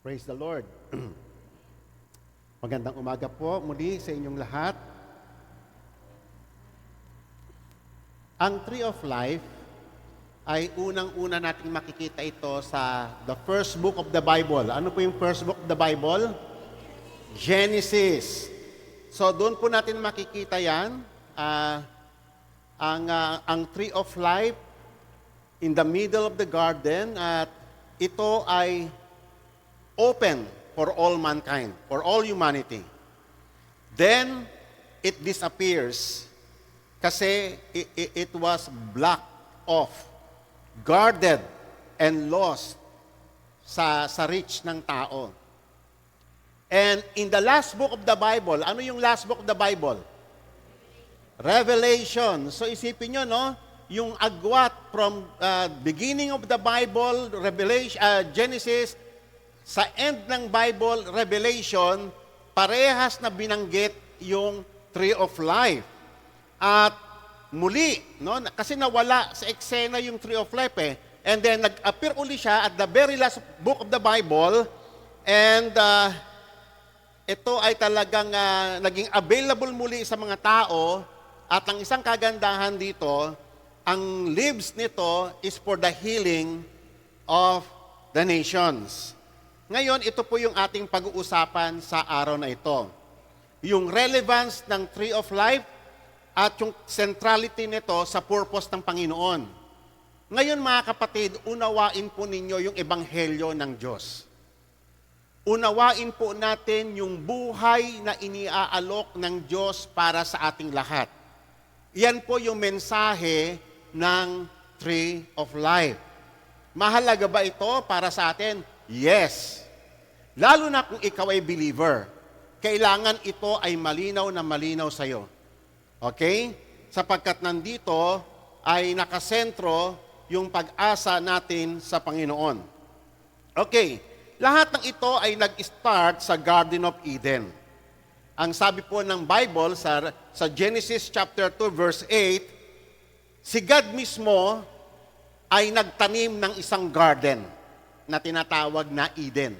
Praise the Lord. Magandang umaga po muli sa inyong lahat. Ang Tree of Life ay unang-una nating makikita ito sa the first book of the Bible. Ano po yung first book of the Bible? Genesis. So doon po natin makikita yan, ang Tree of Life in the middle of the garden, at ito ay open for all mankind, for all humanity. Then, it disappears kasi it was blocked off, guarded, and lost sa reach ng tao. And in the last book of the Bible, ano yung last book of the Bible? Revelation. So isipin nyo, no? Yung agwat from beginning of the Bible, Revelation, Genesis, sa end ng Bible, Revelation, parehas na binanggit yung Tree of Life. At muli, no, kasi nawala sa eksena yung Tree of Life eh. And then nag-appear uli siya at the very last book of the Bible, and ito ay talagang naging available muli sa mga tao. At ang isang kagandahan dito, ang leaves nito is for the healing of the nations. Ngayon, ito po yung ating pag-uusapan sa araw na ito. Yung relevance ng Tree of Life at yung centrality nito sa purpose ng Panginoon. Ngayon mga kapatid, unawain po ninyo yung ebanghelyo ng Diyos. Unawain po natin yung buhay na iniaalok ng Diyos para sa ating lahat. Yan po yung mensahe ng Tree of Life. Mahalaga ba ito para sa atin? Yes. Lalo na kung ikaw ay believer, kailangan ito ay malinaw na malinaw sa iyo. Okay? Sapagkat nandito ay nakasentro yung pag-asa natin sa Panginoon. Okay. Lahat ng ito ay nag-start sa Garden of Eden. Ang sabi po ng Bible sa Genesis chapter 2 verse 8, si God mismo ay nagtanim ng isang garden na tinatawag na Eden.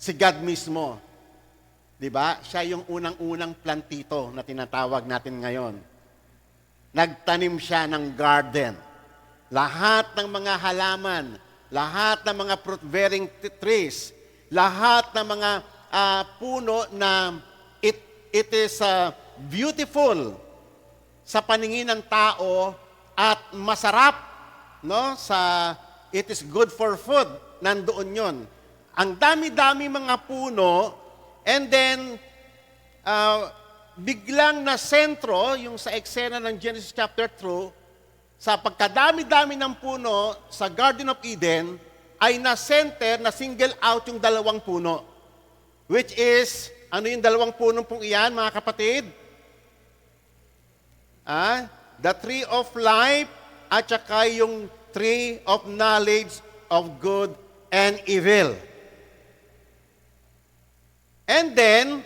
Si God mismo. 'Di ba? Siya yung unang-unang plantito na tinatawag natin ngayon. Nagtanim siya ng garden. Lahat ng mga halaman, lahat ng mga fruit-bearing trees, lahat ng mga puno na it is beautiful sa paningin ng tao at masarap, no? It is good for food. Nandoon yon. Ang dami-dami mga puno, and then biglang na sentro, yung sa eksena ng Genesis chapter 2, sa pagkadami-dami ng puno sa Garden of Eden, ay na-center, na-single out yung dalawang puno. Which is, ano yung dalawang puno pong iyan, mga kapatid? The Tree of Life at saka yung Tree of Knowledge of Good and Evil. And then,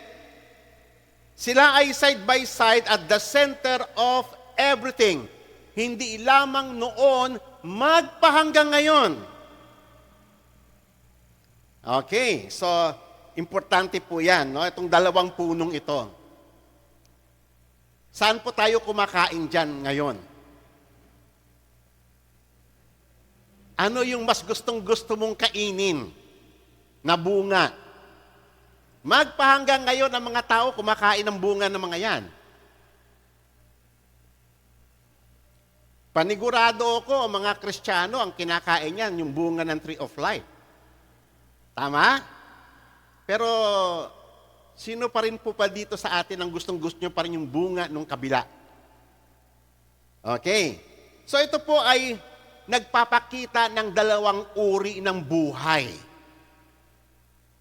sila ay side by side at the center of everything. Hindi lamang noon, magpahanggang ngayon. Okay, so importante po yan, no? Itong dalawang punong ito. Saan po tayo kumakain dyan ngayon? Ano yung mas gustong-gusto mong kainin na bunga? Magpahanggang ngayon ang mga tao kumakain ng bunga ng mga yan. Panigurado ako, ang mga Kristiyano, ang kinakain yan, yung bunga ng Tree of Life. Tama? Pero, sino pa rin po pa dito sa atin ang gustong-gusto nyo pa rin yung bunga nung kabila? Okay. So, ito po ay nagpapakita ng dalawang uri ng buhay.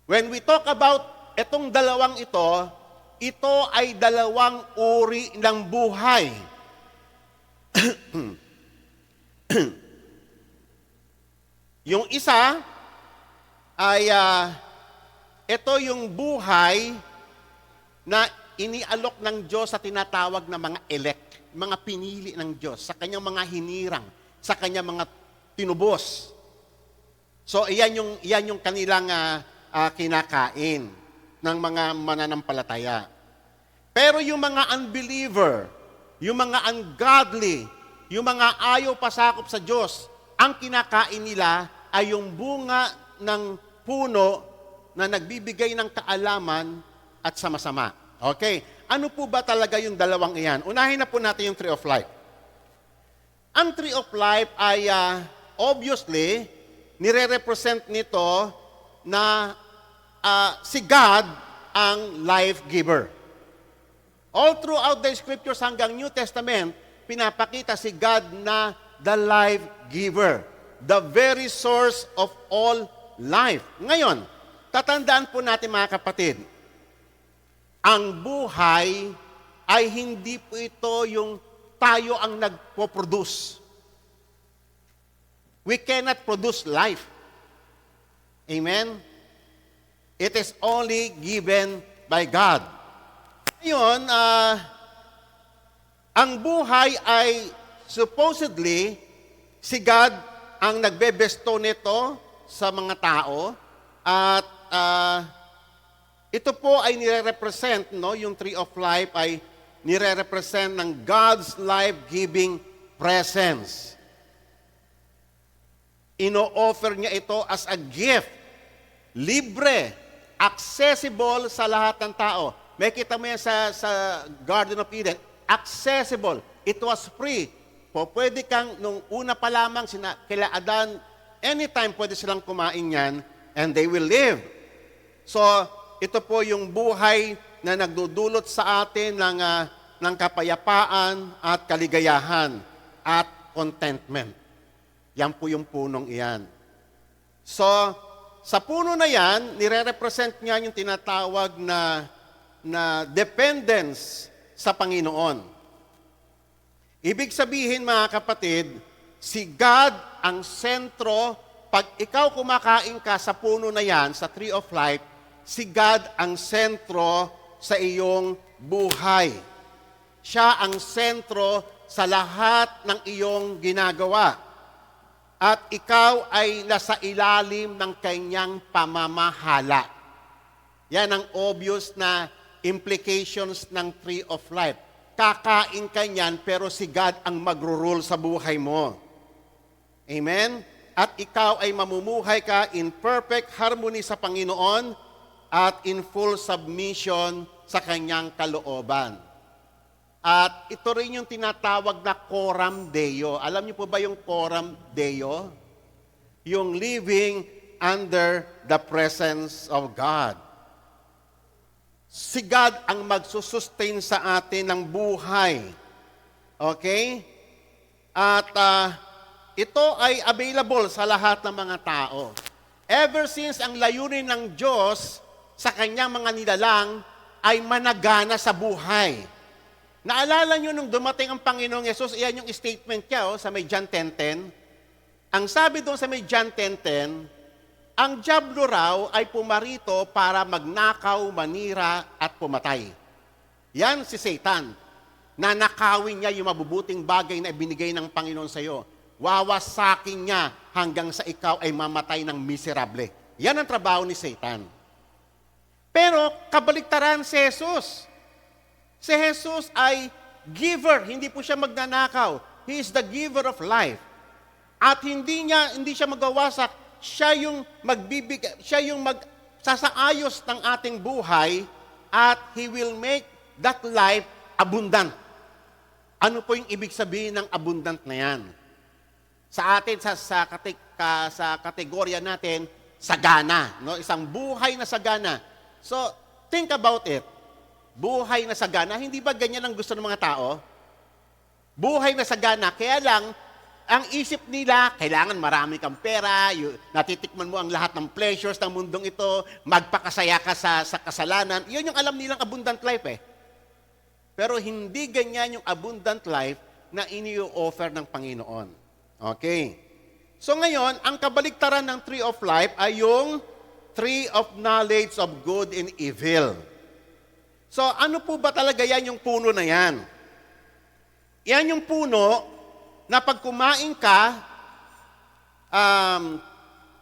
When we talk about itong dalawang ito ay dalawang uri ng buhay. Yung isa ay ito yung buhay na inialok ng Diyos sa tinatawag na mga elect, mga pinili ng Diyos, sa kanyang mga hinirang, sa kanyang mga tinubos. So, iyan yung kanilang kinakain ng mga mananampalataya. Pero yung mga unbeliever, yung mga ungodly, yung mga ayaw pasakop sa Diyos, ang kinakain nila ay yung bunga ng puno na nagbibigay ng kaalaman at sama-sama. Okay? Ano po ba talaga yung dalawang iyan? Unahin na po natin yung tree of life. Ang tree of life ay obviously, nire-represent nito na si God ang life giver. All throughout the scriptures hanggang New Testament, pinapakita si God na the life giver, the very source of all life. Ngayon, tatandaan po natin mga kapatid, ang buhay ay hindi po ito yung tayo ang nagpo-produce. We cannot produce life. Amen? It is only given by God. Ngayon, ang buhay ay supposedly si God ang nagbebesto nito sa mga tao at ito po ay nire-represent, no, yung tree of life ay nire-represent ng God's life-giving presence. Ino-offer niya ito as a gift, libre, accessible sa lahat ng tao. May kita mo yan sa Garden of Eden, accessible. It was free. Pwede kang, nung una pa lamang, kila Adan, anytime pwede silang kumain yan, and they will live. So, ito po yung buhay na nagdudulot sa atin ng kapayapaan at kaligayahan at contentment. Yan po yung punong iyan. So, sa puno na yan, nire-represent niya yung tinatawag na dependence sa Panginoon. Ibig sabihin, mga kapatid, si God ang sentro. Pag ikaw kumakain ka sa puno na yan, sa tree of life, si God ang sentro sa iyong buhay. Siya ang sentro sa lahat ng iyong ginagawa. At ikaw ay nasa ilalim ng kanyang pamamahala. Yan ang obvious na implications ng tree of life. Kakain ka niyan, pero si God ang magro-rule sa buhay mo. Amen? At ikaw ay mamumuhay ka in perfect harmony sa Panginoon at in full submission sa kanyang kalooban. At ito rin yung tinatawag na coram Deo. Alam niyo po ba yung coram Deo? Yung living under the presence of God. Si God ang magsusustain sa atin ng buhay. Okay? At ito ay available sa lahat ng mga tao. Ever since ang layunin ng Diyos sa kanyang mga nilalang ay managana sa buhay. Naalala nyo nung dumating ang Panginoong Yesus, iyan yung statement niya sa may John 10:10. Ang sabi doon sa may John 10:10, ang dyablo raw ay pumarito para magnakaw, manira at pumatay. Yan si Satan. Nanakawin niya yung mabubuting bagay na ibinigay ng Panginoon sa iyo. Wawasakin niya hanggang sa ikaw ay mamatay ng miserable. Yan ang trabaho ni Satan. Pero kabaliktaran si Jesus. Si Jesus ay giver, hindi po siya magnanakaw. He is the giver of life. At hindi siya magwawasak, siya yung magbibigay, siya yung magsasaayos ng ating buhay at He will make that life abundant. Ano po yung ibig sabihin ng abundant na yan? Sa atin, sa kategorya natin, sagana. No? Isang buhay na sagana. So, think about it. Buhay na sagana, hindi ba ganyan ang gusto ng mga tao? Buhay na sagana, kaya lang, ang isip nila, kailangan marami kang pera, natitikman mo ang lahat ng pleasures ng mundong ito, magpakasaya ka sa kasalanan. Yun yung alam nilang abundant life eh. Pero hindi ganyan yung abundant life na ini-offer ng Panginoon. Okay. So ngayon, ang kabaliktaran ng tree of life ay yung tree of knowledge of good and evil. So, ano po ba talaga yan yung puno na yan? Yan yung puno na pag kumain ka,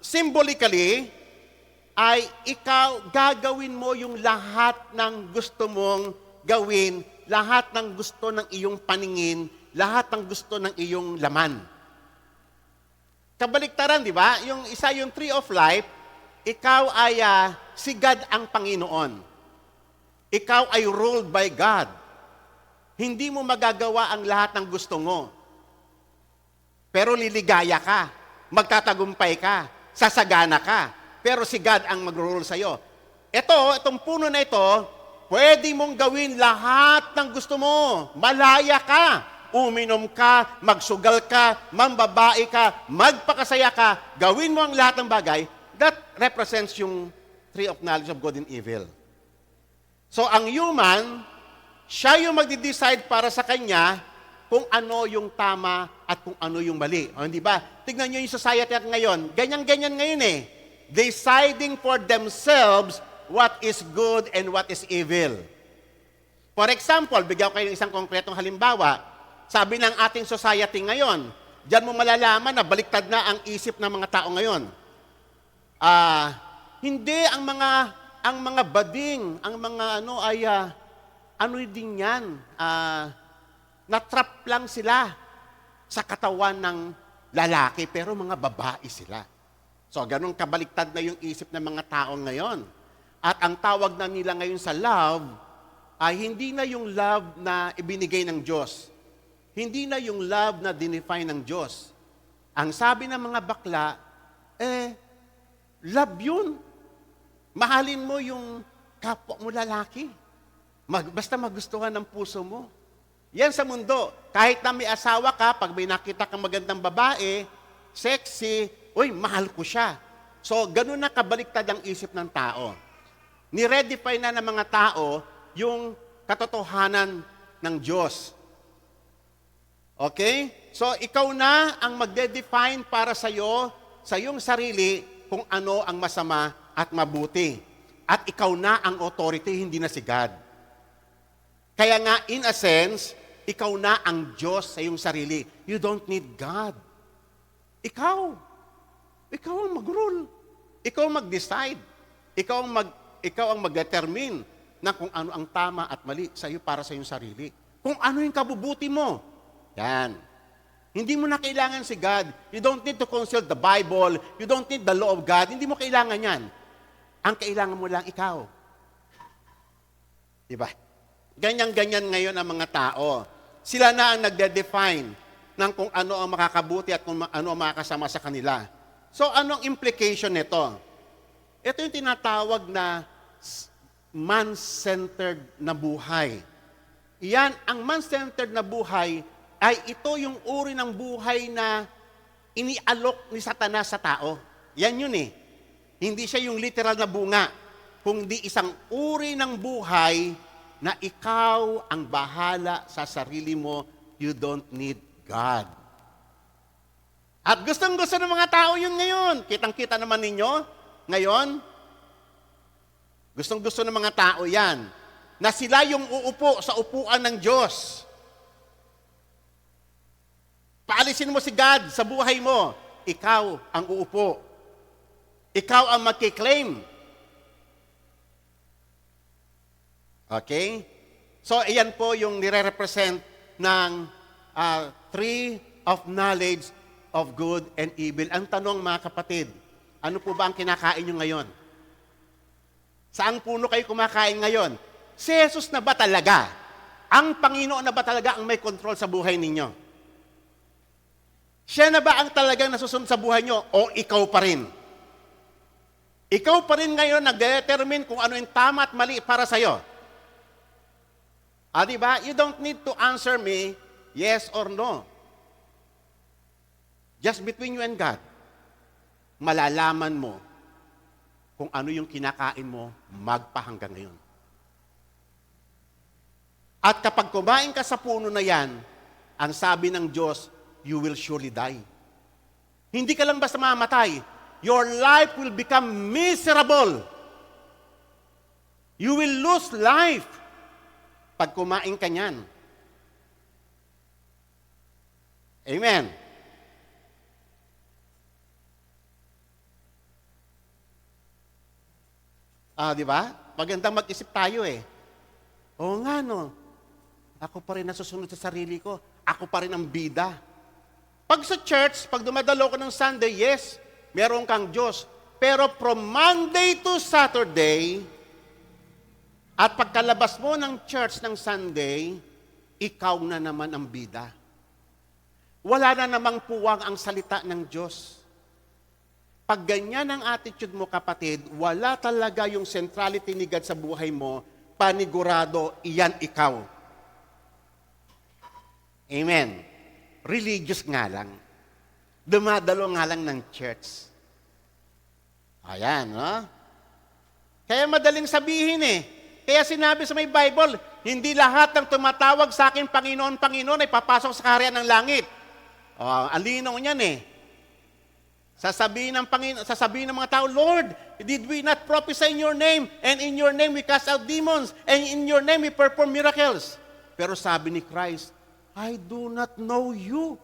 symbolically, ay ikaw gagawin mo yung lahat ng gusto mong gawin, lahat ng gusto ng iyong paningin, lahat ng gusto ng iyong laman. Kabaliktaran, di ba? Yung isa, yung tree of life, ikaw ay si God ang Panginoon. Ikaw ay ruled by God. Hindi mo magagawa ang lahat ng gusto mo. Pero liligaya ka, magtatagumpay ka, sasagana ka. Pero si God ang mag-rule sa'yo. Itong puno na ito, pwede mong gawin lahat ng gusto mo. Malaya ka. Uminom ka, magsugal ka, mambabae ka, magpakasaya ka. Gawin mo ang lahat ng bagay. That represents yung tree of knowledge of good and evil. So ang human, siya yung magde-decide para sa kanya kung ano yung tama at kung ano yung mali. O, hindi ba? Tignan nyo yung society at ngayon. Ganyan-ganyan ngayon eh. Deciding for themselves what is good and what is evil. For example, bigyan ko kayo ng isang konkretong halimbawa. Sabi ng ating society ngayon, diyan mo malalaman na baliktad na ang isip ng mga tao ngayon. Hindi ang mga bading, ang mga din yan, natrap lang sila sa katawan ng lalaki, pero mga babae sila. So, ganun kabaliktad na yung isip ng mga tao ngayon. At ang tawag na nila ngayon sa love, ay hindi na yung love na ibinigay ng Diyos. Hindi na yung love na dinefine ng Diyos. Ang sabi ng mga bakla, love yun. Mahalin mo yung kapwa mo lalaki. Basta magustuhan ng puso mo. Yan sa mundo. Kahit na may asawa ka, pag may nakita kang magandang babae, sexy, mahal ko siya. So, ganun na kabaliktad ang isip ng tao. Ni-redefine na ng mga tao yung katotohanan ng Diyos. Okay? So, ikaw na ang magde-define para sa iyong sarili, kung ano ang masama at mabuti. At ikaw na ang authority, hindi na si God. Kaya nga, in a sense, ikaw na ang Diyos sa iyong sarili. You don't need God. Ikaw ang mag-rule. Ikaw ang mag-decide. Ikaw ang mag-determine na kung ano ang tama at mali sa iyo para sa iyong sarili. Kung ano yung kabubuti mo. Yan. Hindi mo na kailangan si God. You don't need to consult the Bible. You don't need the law of God. Hindi mo kailangan yan. Ang kailangan mo lang ikaw. Diba? Ganyan-ganyan ngayon ang mga tao. Sila na ang nagde-define ng kung ano ang makakabuti at kung ano ang makakasama sa kanila. So, anong implication nito? Ito yung tinatawag na man-centered na buhay. Yan, ang man-centered na buhay ay ito yung uri ng buhay na inialok ni Satanas sa tao. Yan yun eh. Hindi siya yung literal na bunga, kundi isang uri ng buhay na ikaw ang bahala sa sarili mo. You don't need God. At gustong-gusto ng mga tao yun ngayon. Kitang-kita naman ninyo ngayon. Gustong-gusto ng mga tao yan. Na sila yung uupo sa upuan ng Diyos. Paalisin mo si God sa buhay mo. Ikaw ang uupo. Ikaw ang magkiklaim. Okay? So, iyan po yung nire-represent ng tree of knowledge of good and evil. Ang tanong, mga kapatid, ano po ba ang kinakain nyo ngayon? Saan puno kayo kumakain ngayon? Si Jesus na ba talaga? Ang Panginoon na ba talaga ang may control sa buhay ninyo? Siya na ba ang talagang nasusunod sa buhay nyo? O ikaw pa rin? Ikaw pa rin ngayon nag-determine kung ano yung tama at mali para sa'yo. Diba? You don't need to answer me yes or no. Just between you and God, malalaman mo kung ano yung kinakain mo magpahanggang ngayon. At kapag kumain ka sa puno na yan, ang sabi ng Diyos, you will surely die. Hindi ka lang basta mamatay. Your life will become miserable. You will lose life pag kumain ka niyan. Amen. Di ba? Magandang mag-isip tayo eh. Oo nga no, ako pa rin nasusunod sa sarili ko. Ako pa rin ang bida. Pag sa church, pag dumadalo ko ng Sunday, yes, meron kang Diyos. Pero from Monday to Saturday, at pagkalabas mo ng church ng Sunday, ikaw na naman ang bida. Wala na namang puwang ang salita ng Diyos. Pag ganyan ang attitude mo, kapatid, wala talaga yung centrality ni God sa buhay mo, panigurado, iyan ikaw. Amen. Religious nga lang. Dumadalo nga lang ng church. Ayan, no? Kaya madaling sabihin eh. Kaya sinabi sa may Bible, hindi lahat ng tumatawag sa akin, Panginoon, Panginoon, ay papasok sa kaharian ng langit. Alinaw niyan eh. Sasabihin ng mga tao, Lord, did we not prophesy in your name? And in your name we cast out demons. And in your name we perform miracles. Pero sabi ni Christ, I do not know you.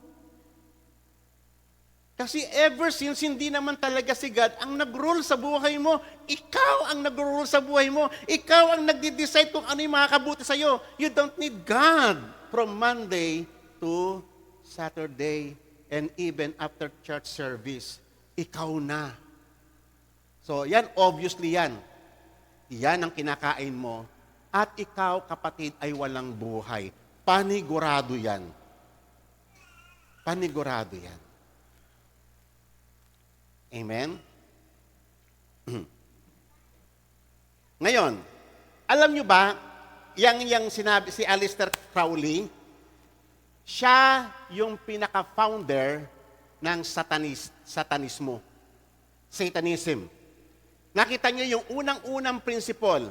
Kasi ever since, hindi naman talaga si God ang nag-rule sa buhay mo. Ikaw ang nag-rule sa buhay mo. Ikaw ang nagde-decide kung ano yung makakabuti sa'yo. You don't need God from Monday to Saturday and even after church service. Ikaw na. So, yan, obviously yan. Yan ang kinakain mo. At ikaw, kapatid, ay walang buhay. Panigurado yan. Panigurado yan. Amen? Ngayon, alam nyo ba, yang sinabi si Aleister Crowley, siya yung pinaka-founder ng satanismo. Satanism. Nakita niyo yung unang-unang principle.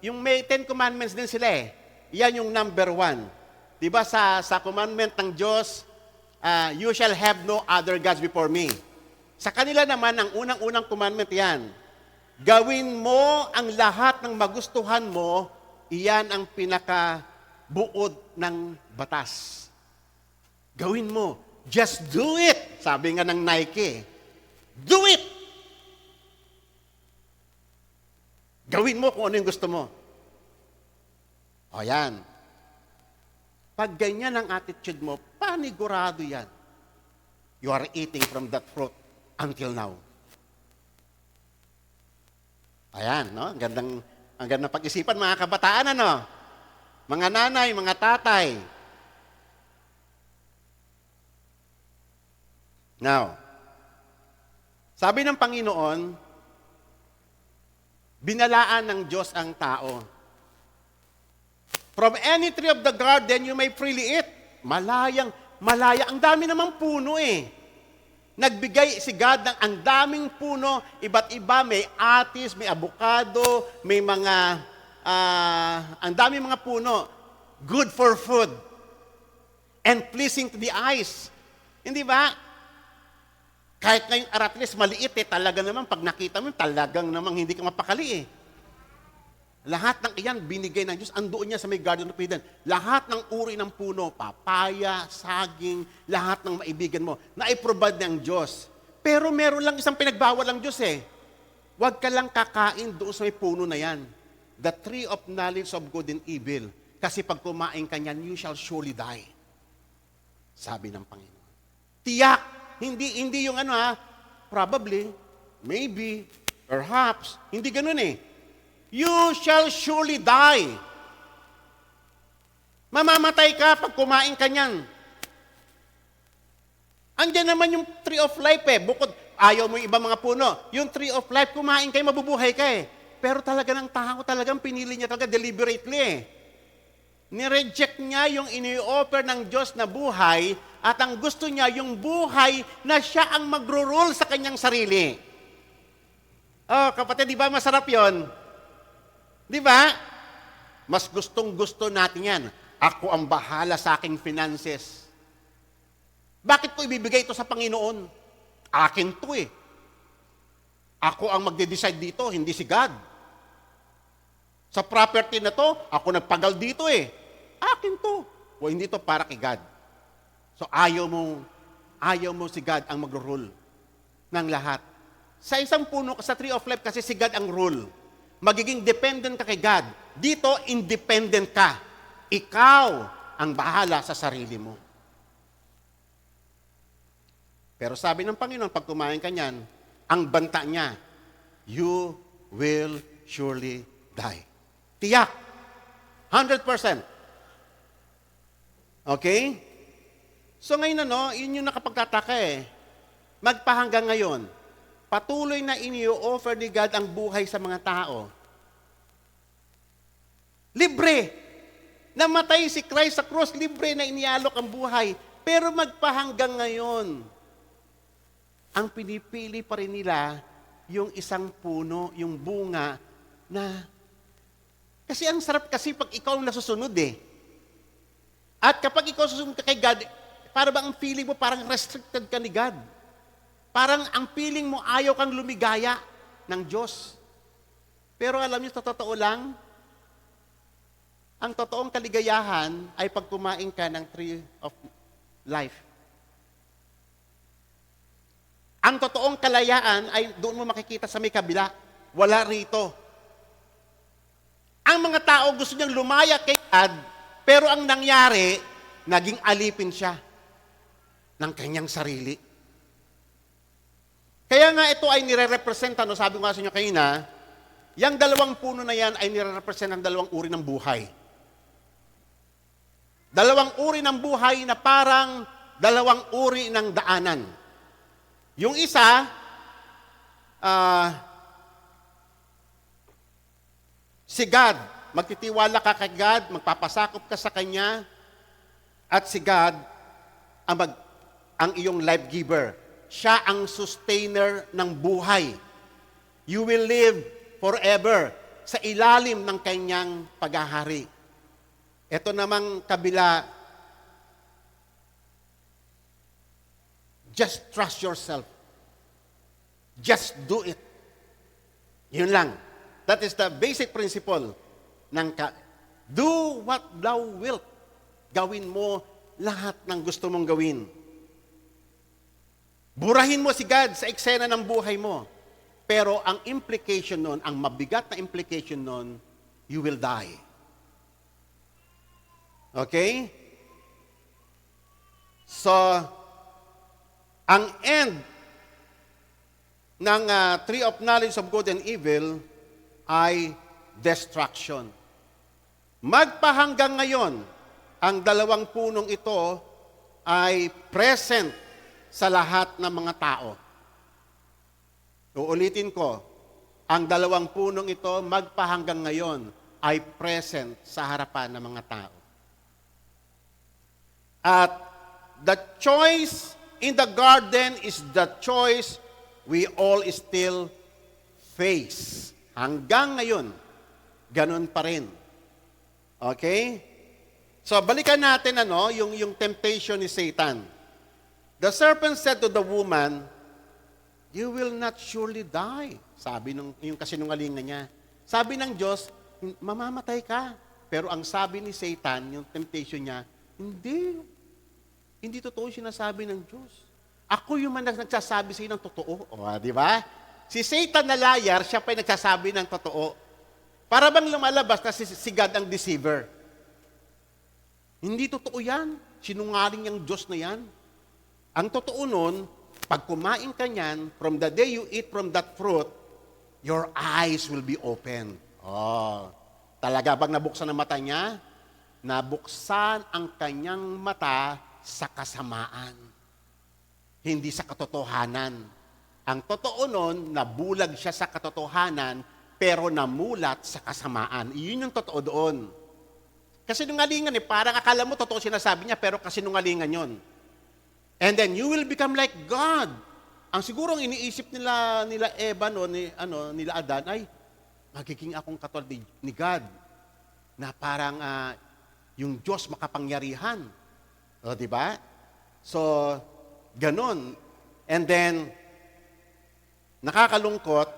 Yung may 10 commandments din sila eh. Yan yung number 1. Diba sa commandment ng Diyos, you shall have no other gods before me. Sa kanila naman, ang unang-unang commandment yan. Gawin mo ang lahat ng magustuhan mo, iyan ang pinakabuod ng batas. Gawin mo. Just do it. Sabi nga ng Nike. Do it! Gawin mo kung ano yung gusto mo. O yan. Pag ganyan ang attitude mo, panigurado yan. You are eating from that fruit until now. Ayan, no? Ang gandang pag-isipan, mga kabataan, ano? Mga nanay, mga tatay. Now, sabi ng Panginoon, binalaan ng Diyos ang tao. From any tree of the garden, you may freely eat. Malaya. Ang dami namang puno eh. Nagbigay si God ng ang daming puno, iba't iba, may atis, may avocado, may mga, ang daming mga puno. Good for food. And pleasing to the eyes. Hindi ba? Kahit ngayong aratlis, maliit eh, talaga naman, pag nakita mo, talagang namang hindi ka mapakali eh. Lahat ng iyan, binigay ng Diyos, andoon niya sa may Garden of Eden. Lahat ng uri ng puno, papaya, saging, lahat ng maibigan mo, na-provide ng Diyos. Pero meron lang isang pinagbawal ng Diyos eh. Huwag ka lang kakain doon sa may puno na yan. The tree of knowledge of good and evil. Kasi pag kumain ka niyan, you shall surely die. Sabi ng Panginoon. Tiyak! Hindi yung probably, maybe, perhaps, hindi ganun eh. You shall surely die. Mamamatay ka pag kumain ka niyan. Andiyan naman yung tree of life eh. Bukod, ayaw mo yung ibang mga puno. Yung tree of life, kumain kayo, mabubuhay ka eh. Pero talaga ng tao, talagang pinili niya talaga deliberately eh. Nireject niya yung ini-offer ng Diyos na buhay at ang gusto niya yung buhay na siya ang magro-rule sa kanyang sarili. Oh, kapatid, di ba masarap yon? Di ba? Mas gustong-gusto natin yan. Ako ang bahala sa aking finances. Bakit ko ibibigay ito sa Panginoon? Akin to eh. Ako ang magde-decide dito, hindi si God. Sa property na to, ako nagpagal dito eh. Akin to. O hindi to para kay God. So ayaw mo si God ang magro-rule ng lahat. Sa isang puno, sa tree of life kasi si God ang rule. Magiging dependent ka kay God. Dito, independent ka. Ikaw ang bahala sa sarili mo. Pero sabi ng Panginoon, pag kumain ka niyan, ang banta niya, you will surely die. Tiyak. 100%. Okay? So ngayon yun yung nakapagtataka eh. Magpahanggang ngayon, patuloy na ini-offer ni God ang buhay sa mga tao. Libre. Namatay si Christ sa cross, libre na inialok ang buhay. Pero magpahanggang ngayon, ang pinipili pa rin nila yung isang puno, yung bunga na, kasi ang sarap kasi pag ikaw ang nasusunod eh. At kapag ikaw susunod ka kay God, para ba ang feeling mo parang restricted ka ni God? Parang ang feeling mo ayaw kang lumigaya ng Diyos. Pero alam niyo, sa totoo lang, ang totoong kaligayahan ay pag kumain ka ng tree of life. Ang totoong kalayaan ay doon mo makikita sa may kabila. Wala rito. Ang mga tao gusto niyang lumaya kay God, pero ang nangyari, naging alipin siya ng kanyang sarili. Kaya nga ito ay nire-representa, sabi ko nga sa inyo kanina, yung dalawang puno na yan ay nire-represent ng dalawang uri ng buhay. Dalawang uri ng buhay na parang dalawang uri ng daanan. Yung isa, si God, magtitiwala ka kay God, magpapasakop ka sa Kanya, at si God ang iyong life giver. Siya ang sustainer ng buhay. You will live forever sa ilalim ng Kanyang paghahari. Ito namang kabila, just trust yourself. Just do it. Yun lang. That is the basic principle ng do what thou wilt. Gawin mo lahat ng gusto mong gawin. Burahin mo si God sa eksena ng buhay mo. Pero ang implication nun, ang mabigat na implication nun, you will die. Okay? So, ang end ng tree of knowledge of good and evil ay destruction. Magpahanggang ngayon, ang dalawang punong ito ay present sa lahat ng mga tao. Uulitin ko, ang dalawang punong ito magpahanggang ngayon ay present sa harapan ng mga tao. At the choice in the garden is the choice we all still face. Hanggang ngayon, ganun pa rin. Okay? So, balikan natin yung temptation ni Satan. The serpent said to the woman, you will not surely die. Sabi yung kasinungalingan niya. Sabi ng Diyos, mamamatay ka. Pero ang sabi ni Satan, yung temptation niya, hindi. Hindi totoo yung sinasabi ng Diyos. Ako yung nagsasabi sa iyo ng totoo. O, di ba? Si Satan na liar, siya pa yung nagsasabi ng totoo. Para bang lumalabas na si God ang deceiver. Hindi totoo yan. Sinungaling yung Diyos na yan. Ang totoo nun, pag kumain ka niyan, from the day you eat from that fruit, your eyes will be open. Oh, talaga bang nabuksan ang mata niya? Nabuksan ang kanyang mata sa kasamaan. Hindi sa katotohanan. Ang totoo nun, nabulag siya sa katotohanan, pero namulat sa kasamaan. Iyon yung totoo doon. Kasinungalingan parang akala mo totoo sinasabi niya, pero kasinungalingan yon. And then you will become like God. Ang sigurong iniisip nila Eva nila Adan ay magiging akong katulad ni God na parang yung Diyos makapangyarihan. O, di ba? So, ganon. And then nakakalungkot,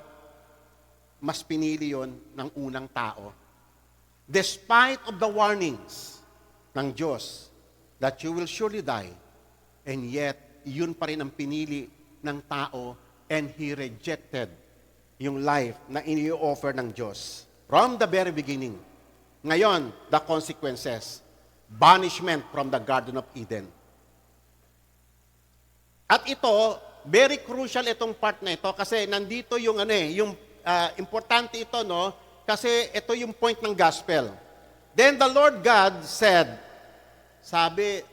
mas pinili yon ng unang tao. Despite of the warnings ng Diyos that you will surely die, and yet, yun pa rin ang pinili ng tao, and he rejected yung life na ini-offer ng Diyos. From the very beginning. Ngayon, the consequences. Banishment from the Garden of Eden. At ito, very crucial itong part na ito kasi nandito yung importante ito, no? Kasi ito yung point ng gospel. Then the Lord God said, sabi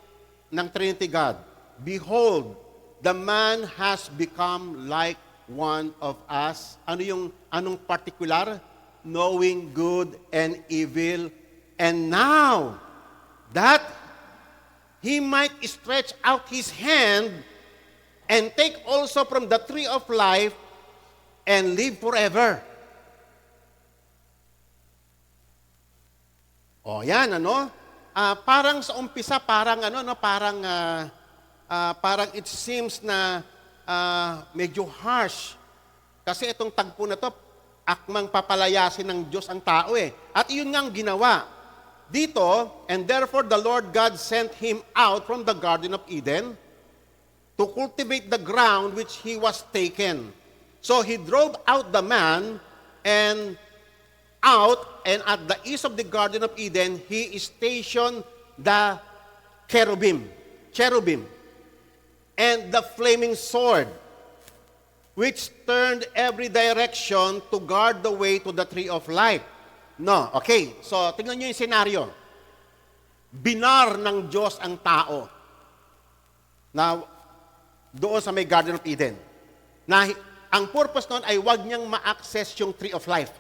ng Trinity God, "Behold, the man has become like one of us." Anong particular? Knowing good and evil. And now, that he might stretch out his hand and take also from the tree of life and live forever. O yan, parang sa umpisa, parang parang it seems na medyo harsh. Kasi itong tagpo na to, akmang papalayasin ng Diyos ang tao eh. At iyon nga ang ginawa. Dito, and therefore the Lord God sent him out from the Garden of Eden to cultivate the ground which he was taken. So he drove out the man and at the east of the Garden of Eden, he stationed the cherubim, and the flaming sword, which turned every direction to guard the way to the tree of life. No, okay. So, tingnan nyo yung senaryo. Binar ng Diyos ang tao na doon sa may Garden of Eden. Na ang purpose noon ay wag niyang ma-access yung tree of life.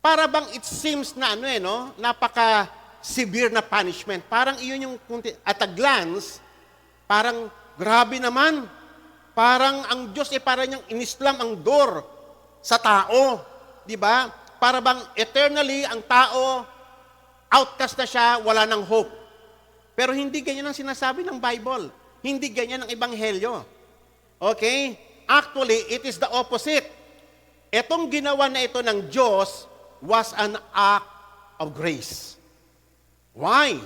Para bang it seems na napaka-severe na punishment. Parang iyon yung, at a glance, parang grabe naman. Parang ang Diyos parang niyang inislam ang door sa tao. Di ba? Para bang eternally ang tao, outcast na siya, wala nang hope. Pero hindi ganyan ang sinasabi ng Bible. Hindi ganyan ang Ebanghelyo. Okay? Actually, it is the opposite. Etong ginawa na ito ng Diyos was an act of grace. Why?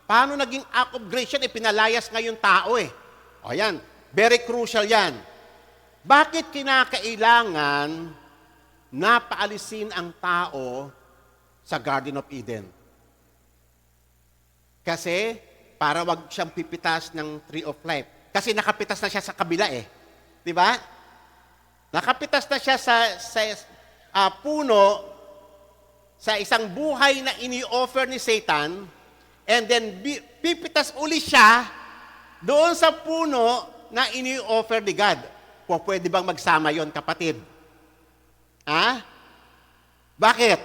Paano naging act of grace yan? Pinalayas ngayon tao eh. O yan, very crucial yan. Bakit kinakailangan na paalisin ang tao sa Garden of Eden? Kasi para wag siyang pipitas ng tree of life. Kasi nakapitas na siya sa kabila eh. Di ba? Nakapitas na siya sa puno, sa isang buhay na ini-offer ni Satan, and then pipitas uli siya doon sa puno na ini-offer ni God. Pwede bang magsama yon, kapatid? Ha? Bakit?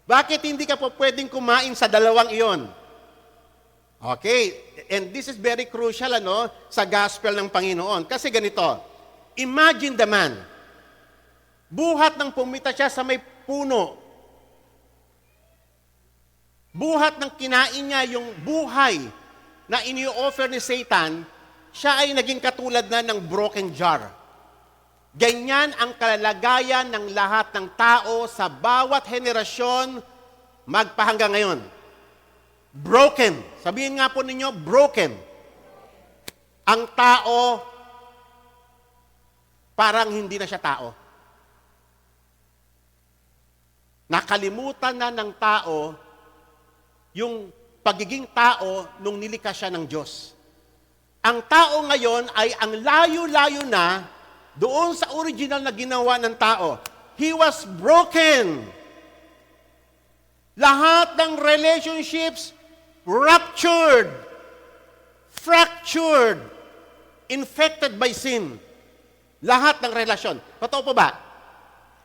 Bakit hindi ka pwedeng kumain sa dalawang iyon? Okay, and this is very crucial sa gospel ng Panginoon. Kasi ganito, imagine the man, buhat ng pumita siya sa may puno, buhat ng kinain niya yung buhay na ini-offer ni Satan, siya ay naging katulad na ng broken jar. Ganyan ang kalagayan ng lahat ng tao sa bawat henerasyon magpahanggang ngayon. Broken. Sabihin nga po ninyo, broken. Ang tao, parang hindi na siya tao. Nakalimutan na ng tao yung pagiging tao nung nilikha siya ng Diyos. Ang tao ngayon ay ang layo-layo na doon sa original na ginawa ng tao. He was broken. Lahat ng relationships ruptured, fractured, infected by sin. Lahat ng relasyon. Totoo po ba?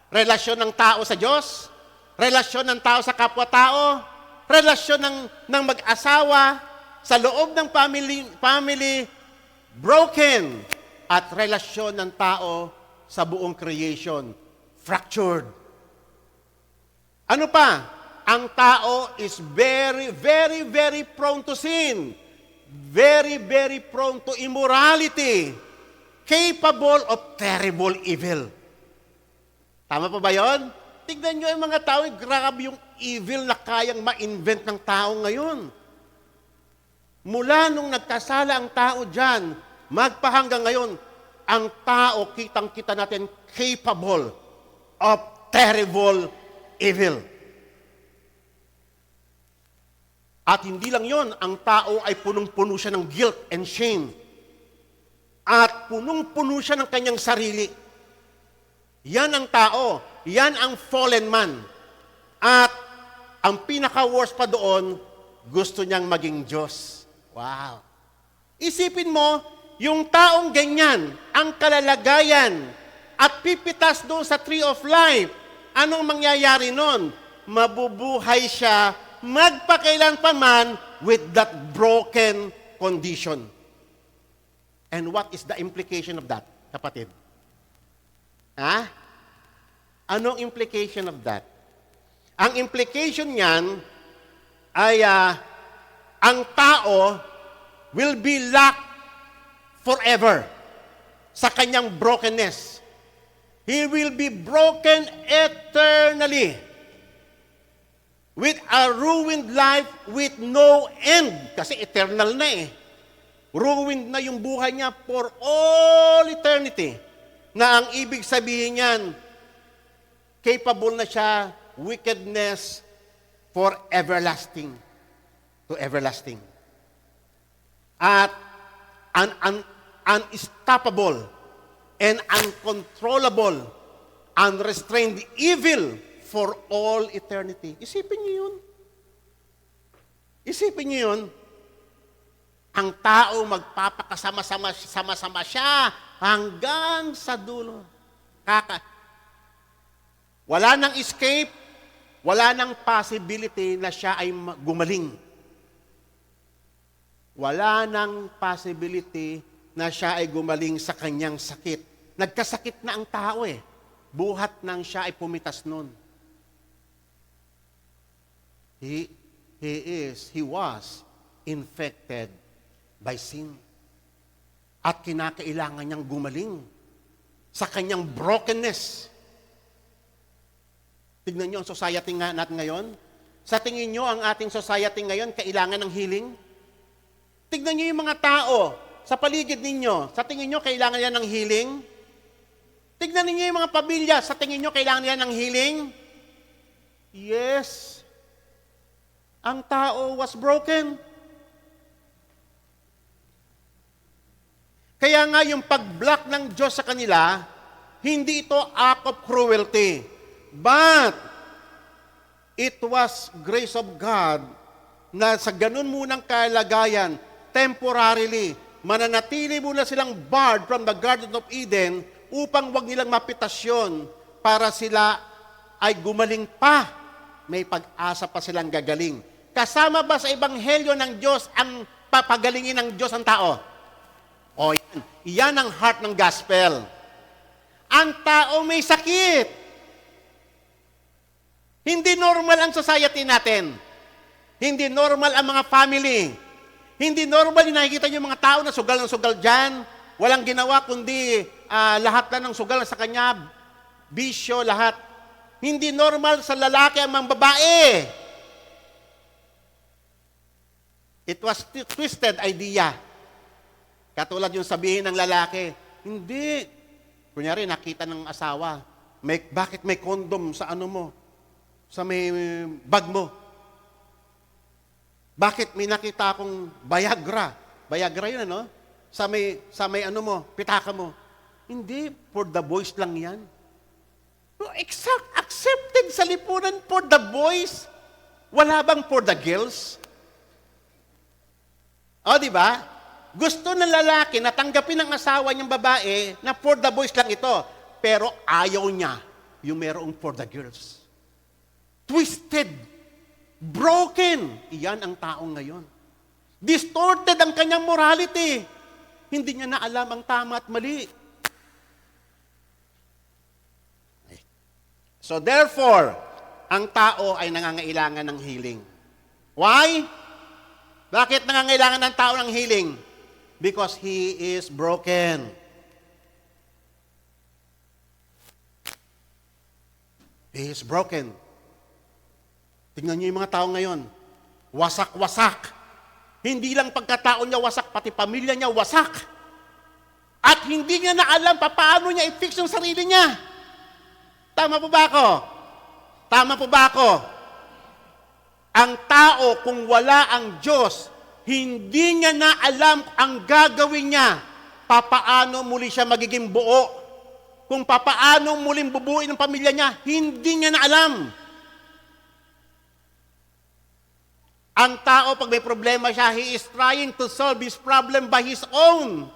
Relasyon ng tao sa Diyos, relasyon ng tao sa kapwa-tao, relasyon ng mag-asawa, sa loob ng family broken, at relasyon ng tao sa buong creation, fractured. Ano pa? Ang tao is very, very, very prone to sin. Very, very prone to immorality. Capable of terrible evil. Tama pa ba yun? Tignan nyo yung mga tao, grabe yung evil na kayang ma-invent ng tao ngayon. Mula nung nagkasala ang tao dyan, magpahanggang ngayon, ang tao, kitang-kita natin, capable of terrible evil. At hindi lang yon, ang tao ay punong-puno siya ng guilt and shame. At punong-puno siya ng kanyang sarili. Yan ang tao. Yan ang fallen man. At ang pinaka-worst pa doon, gusto niyang maging Diyos. Wow. Isipin mo, yung taong ganyan, ang kalalagayan, at pipitas doon sa tree of life, anong mangyayari nun? Mabubuhay siya magpakailan pa man with that broken condition. And what is the implication of that, kapatid? Ha? Anong implication of that? Ang implication niyan ay ang tao will be locked forever sa kanyang brokenness. He will be broken eternally with a ruined life with no end. Kasi eternal na eh. Ruined na yung buhay niya for all eternity. Na ang ibig sabihin niyan, capable na siya wickedness for everlasting to everlasting. At unstoppable and uncontrollable, unrestrained evil for all eternity. Isipin niyo yun. Isipin niyo yun. Ang tao magpapakasama-sama siya hanggang sa dulo. Wala nang escape, wala nang possibility na siya ay gumaling. Wala nang possibility na siya ay gumaling sa kanyang sakit. Nagkasakit na ang tao eh. Buhat nang siya ay pumitas nun. He was infected by sin. At kinakailangan niyang gumaling sa kanyang brokenness. Tignan niyo ang society natin ngayon. Sa tingin niyo, ang ating society ngayon, kailangan ng healing? Tignan niyo yung mga tao sa paligid ninyo. Sa tingin niyo, kailangan yan ng healing? Tignan niyo yung mga pamilya. Sa tingin niyo, kailangan yan ng healing? Yes. Ang tao was broken. Kaya nga yung pag-block ng Diyos sa kanila, hindi ito act of cruelty. But, it was grace of God na sa ganun munang kalagayan, temporarily, mananatili muna silang barred from the Garden of Eden upang wag nilang mapitasyon para sila ay gumaling pa. May pag-asa pa silang gagaling. Kasama ba sa ebanghelyo ng Diyos ang papagalingin ng Diyos ang tao? O yan. Yan ang heart ng gospel. Ang tao may sakit. Hindi normal ang society natin. Hindi normal ang mga family. Hindi normal yung nakikita yung mga tao na sugal ng sugal dyan. Walang ginawa kundi lahat na ng sugal sa kanya, bisyo, lahat. Hindi normal sa lalaki ang mga babae. It was twisted idea. Katulad yung sabihin ng lalaki, hindi. Kunyari, nakita ng asawa, bakit may condom sa ano mo? Sa may bag mo? Bakit may nakita akong Viagra? Viagra yun, ano? Sa may ano mo, pitaka mo. Hindi, for the boys lang yan. Accepted sa lipunan for the boys. Wala bang for the girls? O, di ba? Gusto ng lalaki na tanggapin ng asawa niyang babae na for the boys lang ito. Pero ayaw niya yung merong for the girls. Twisted. Broken. Iyan ang taong ngayon. Distorted ang kanyang morality. Hindi niya na alam ang tama at mali. So therefore, ang tao ay nangangailangan ng healing. Why? Bakit nangangailangan ng tao ng healing? Because he is broken. He is broken. Tingnan niyo yung mga tao ngayon. Wasak-wasak. Hindi lang pagkatao niya wasak, pati pamilya niya wasak. At hindi niya na alam paano niya i-fix yung sarili niya. Tama po ba ako? Tama po ba ako? Ang tao, kung wala ang Diyos, hindi niya na alam ang gagawin niya, papaano muli siya magiging buo. Kung papaano muling bubuin ang pamilya niya, hindi niya na alam. Ang tao, pag may problema siya, he is trying to solve his problem by his own.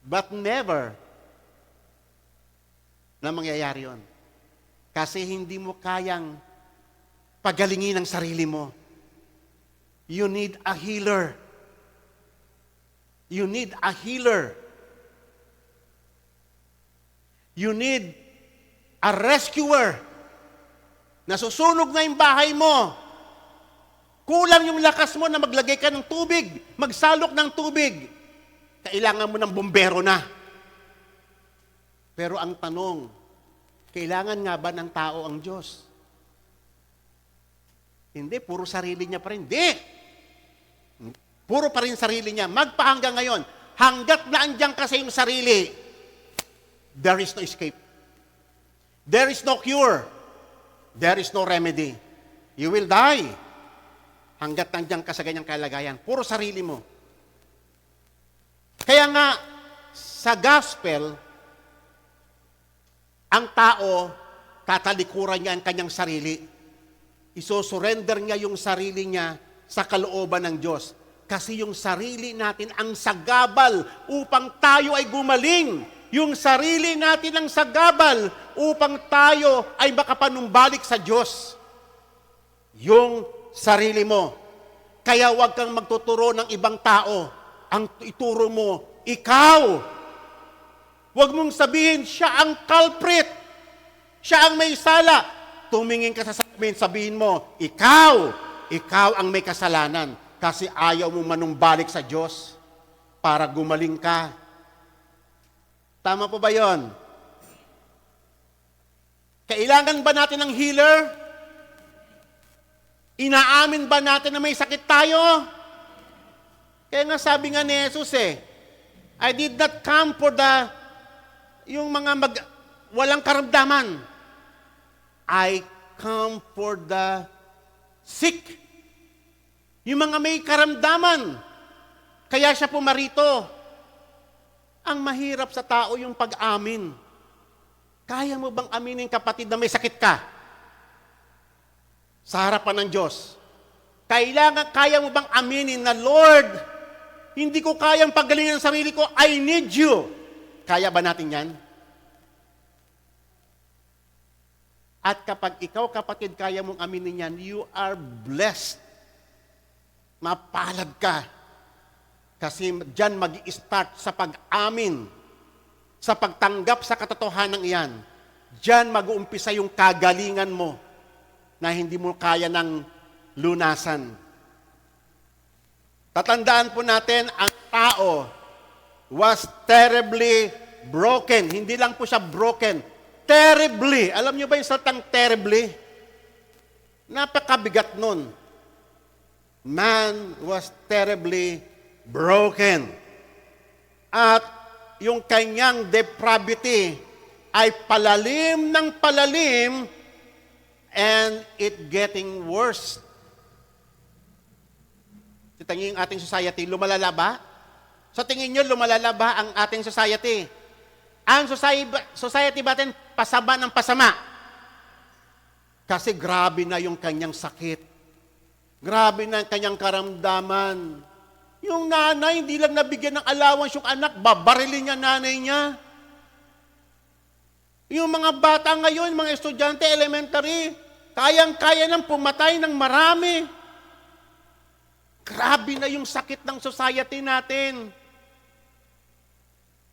But never na mangyayari yun. Kasi hindi mo kayang pagalingin ang sarili mo. You need a healer. You need a healer. You need a rescuer. Nasusunog na yung bahay mo. Kulang yung lakas mo na maglagay ka ng tubig, magsalok ng tubig. Kailangan mo ng bumbero na. Pero ang tanong, kailangan nga ba ng tao ang Diyos? Hindi, puro sarili niya pa rin. Hindi! Puro pa rin sarili niya. Magpahanggang ngayon, hanggat na andyan kasi yung sarili, there is no escape. There is no cure. There is no remedy. You will die. Hanggat nandiyan ka sa ganyang kalagayan. Puro sarili mo. Kaya nga, sa gospel, ang tao, tatalikuran niya ang kanyang sarili. Isosurrender niya yung sarili niya sa kalooban ng Diyos. Kasi yung sarili natin ang sagabal upang tayo ay gumaling. Yung sarili natin ang sagabal upang tayo ay makapanumbalik sa Diyos. Yung sarili mo. Kaya huwag kang magtuturo ng ibang tao. Ang ituro mo, ikaw. Huwag mong sabihin, siya ang culprit. Siya ang may sala. Tumingin ka sa salamin, sabihin mo, ikaw ang may kasalanan. Kasi ayaw mo manumbalik sa Diyos para gumaling ka. Tama po ba yon? Kailangan ba natin ng healer? Inaamin ba natin na may sakit tayo? Kaya nga sabi nga ni Jesus I did not come for yung mga walang karamdaman. I come for the sick. Yung mga may karamdaman. Kaya siya pumarito. Ang mahirap sa tao yung pag-amin. Kaya mo bang aminin, kapatid, na may sakit ka? Sa harapan ng Diyos. Kaya mo bang aminin na, Lord, hindi ko kayang pagalingin ang sarili ko, I need you. Kaya ba natin yan? At kapag ikaw, kapatid, kaya mong aminin yan, you are blessed. Mapalad ka. Kasi dyan mag-i-start sa pag-amin, sa pagtanggap sa katotohanan iyan. Dyan mag-uumpisa yung kagalingan mo na hindi mo kaya ng lunasan. Tatandaan po natin, ang tao was terribly broken. Hindi lang po siya broken, terribly. Alam niyo ba yung salitang terribly? Napakabigat nun. Man was terribly broken. At yung kanyang depravity ay palalim ng palalim and it getting worse. Sa tingin ng ating society, lumalala ba? Sa tingin nyo, lumalala ba ang ating society? Ang society ba natin pasama ng pasama? Kasi grabe na yung kanyang sakit. Grabe na ang kanyang karamdaman. Yung nanay, hindi lang nabigyan ng allowance yung anak, babarilin niya nanay niya. Yung mga bata ngayon, mga estudyante, elementary, kayang-kaya nang pumatay ng marami. Grabe na yung sakit ng society natin.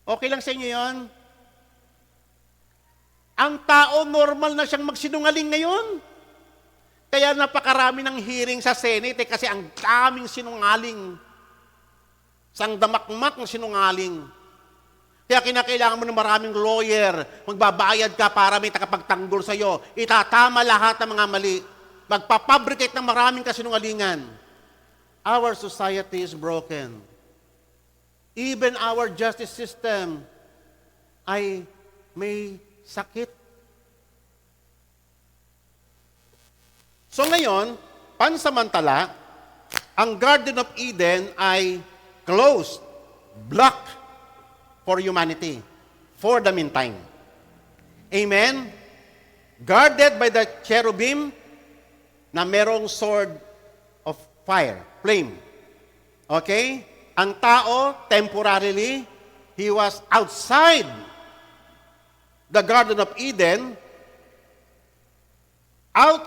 Okay lang sa inyo yun? Ang tao, normal na siyang magsinungaling ngayon. Kaya napakarami ng hearing sa Senate kasi ang daming sinungaling. Sang damakmak ng sinungaling. Kaya kinakailangan mo ng maraming lawyer, magbabayad ka para may takapagtanggol sa iyo. Itatama lahat ng mga mali. Magpapabricate ng maraming kasinungalingan. Our society is broken. Even our justice system ay may sakit. So ngayon, pansamantala, ang Garden of Eden ay closed, blocked for humanity for the meantime. Amen? Guarded by the cherubim na merong sword of fire, flame. Okay? Ang tao, temporarily, he was outside the Garden of Eden,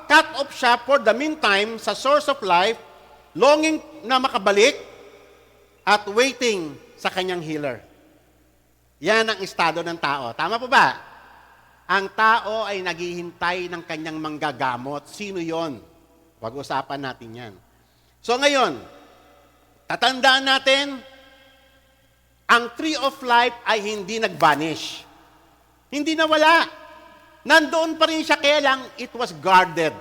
cut off siya for the meantime sa source of life, longing na makabalik at waiting sa kanyang healer. Yan ang estado ng tao. Tama po ba? Ang tao ay naghihintay ng kanyang manggagamot. Sino yon? Pag-usapan natin yan. So ngayon, tatandaan natin, ang tree of life ay hindi nag-vanish. Hindi nawala. Nandoon pa rin siya, kaya lang it was guarded.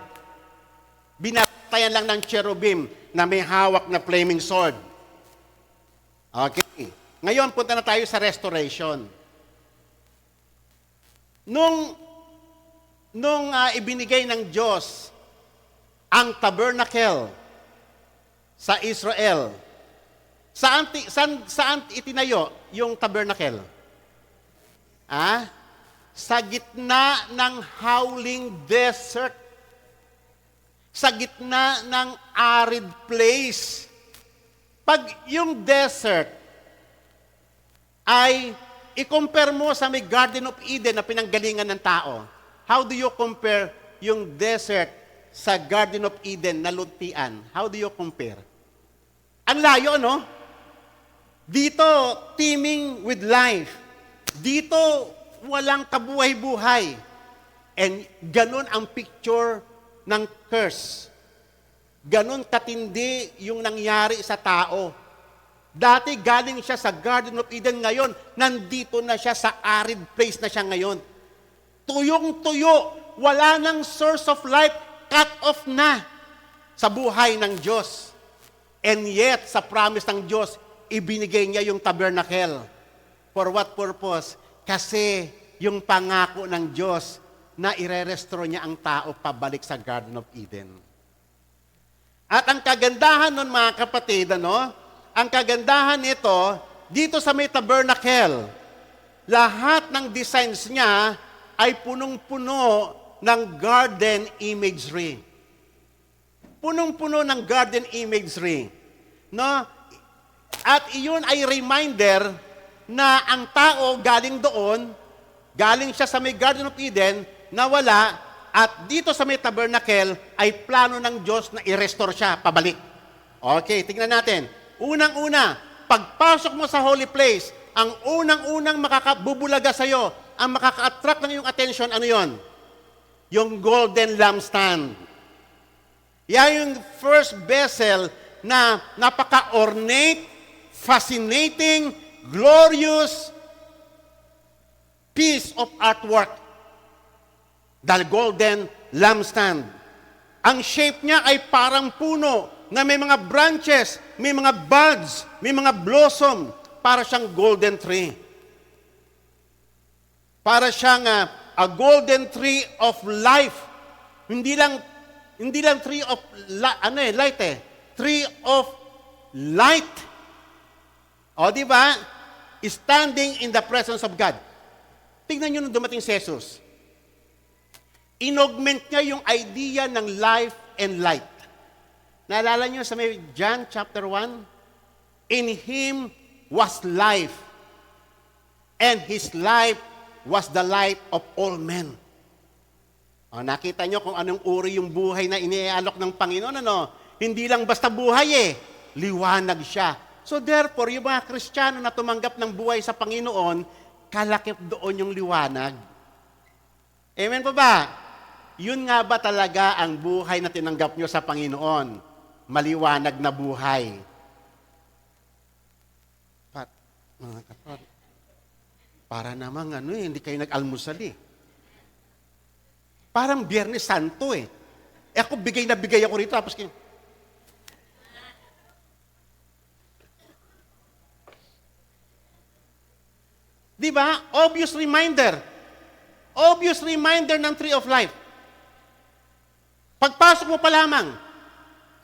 Binatayan lang ng cherubim na may hawak na flaming sword. Okay. Ngayon, punta na tayo sa restoration. Nung ibinigay ng Diyos ang tabernacle sa Israel, saan itinayo yung tabernacle? Sa gitna ng howling desert. Sa gitna ng arid place. Pag yung desert ay i-compare mo sa may Garden of Eden na pinanggalingan ng tao, how do you compare yung desert sa Garden of Eden na luntian? How do you compare? Ang layo, no? Dito, teeming with life. Dito, walang kabuhay-buhay. And ganun ang picture ng curse. Ganun katindi yung nangyari sa tao. Dati galing siya sa Garden of Eden, ngayon nandito na siya sa arid place na siya ngayon. Tuyong-tuyo, wala nang source of life, cut off na sa buhay ng Diyos. And yet, sa promise ng Diyos, ibinigay niya yung tabernacle. For what purpose? Kasi yung pangako ng Diyos na ire-restore niya ang tao pabalik sa Garden of Eden. At ang kagandahan nun, mga kapatid, ang kagandahan nito, dito sa may tabernacle, lahat ng designs niya ay punong-puno ng garden imagery. Punong-puno ng garden imagery. No? At iyon ay reminder na ang tao galing doon, galing siya sa may Garden of Eden, nawala, at dito sa may tabernacle ay plano ng Diyos na i-restore siya, pabalik. Okay, tingnan natin. Unang-una, pagpasok mo sa holy place, ang unang-unang makakabubulaga sa'yo, ang makaka-attract ng iyong attention, ano yon? Yung golden lampstand. Yan yung first vessel na napaka-ornate, fascinating, glorious piece of artwork. The golden lampstand. Ang shape niya ay parang puno na may mga branches, may mga buds, may mga blossom, para siyang golden tree. Para siyang a golden tree of life. Hindi lang tree of light Tree of light. O, di ba? Standing in the presence of God. Tingnan nyo nung dumating si Jesus. Inaugment niya yung idea ng life and light. Naalala nyo sa may John chapter 1? In Him was life, and His life was the light of all men. O, nakita nyo kung anong uri yung buhay na inialok ng Panginoon, Hindi lang basta buhay liwanag siya. So therefore, yung mga Kristiyano na tumanggap ng buhay sa Panginoon, kalakip doon yung liwanag. Amen po ba? Yun nga ba talaga ang buhay na tinanggap nyo sa Panginoon? Maliwanag na buhay. Mga kapatid, para namang hindi kayo nag-almusal Parang Biyernes Santo ako bigay na bigay ako rito, tapos Di ba? Obvious reminder. Obvious reminder ng tree of life. Pagpasok mo pa lamang,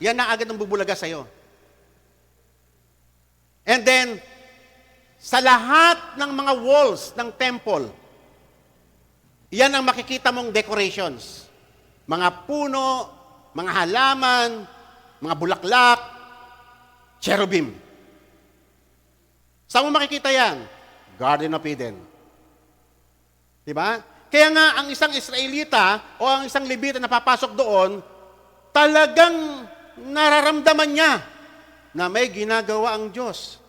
yan na agad ang bubulaga sa'yo. And then, sa lahat ng mga walls ng temple, yan ang makikita mong decorations. Mga puno, mga halaman, mga bulaklak, cherubim. Saan mo makikita yan? Garden of Eden. Diba? Kaya nga, ang isang Israelita o ang isang Levita na papasok doon, talagang nararamdaman niya na may ginagawa ang Diyos.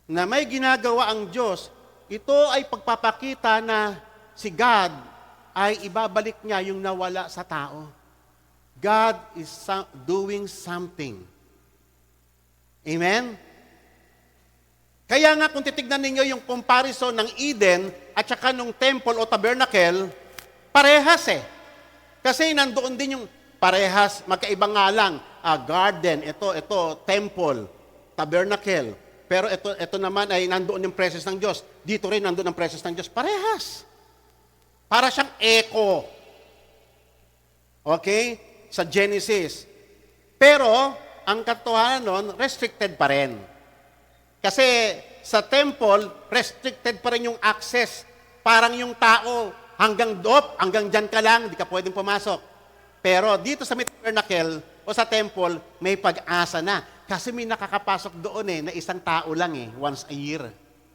Na may ginagawa ang Diyos. Ito ay pagpapakita na si God ay ibabalik niya yung nawala sa tao. God is doing something. Amen? Kaya nga kung titignan ninyo yung comparison ng Eden at saka nung temple o tabernacle, parehas eh. Kasi nandoon din yung parehas, magkaiba nga lang, garden, ito, temple, tabernacle. Pero ito naman ay nandoon yung presence ng Diyos. Dito rin nandoon ang presence ng Diyos. Parehas. Para siyang echo. Okay? Sa Genesis. Pero, ang katotohanan nun, restricted pa rin. Kasi sa temple, restricted pa rin yung access. Parang yung tao, hanggang dyan ka lang, di ka pwedeng pumasok. Pero dito sa tabernacle o sa temple, may pag-asa na. Kasi may nakakapasok doon na isang tao lang once a year.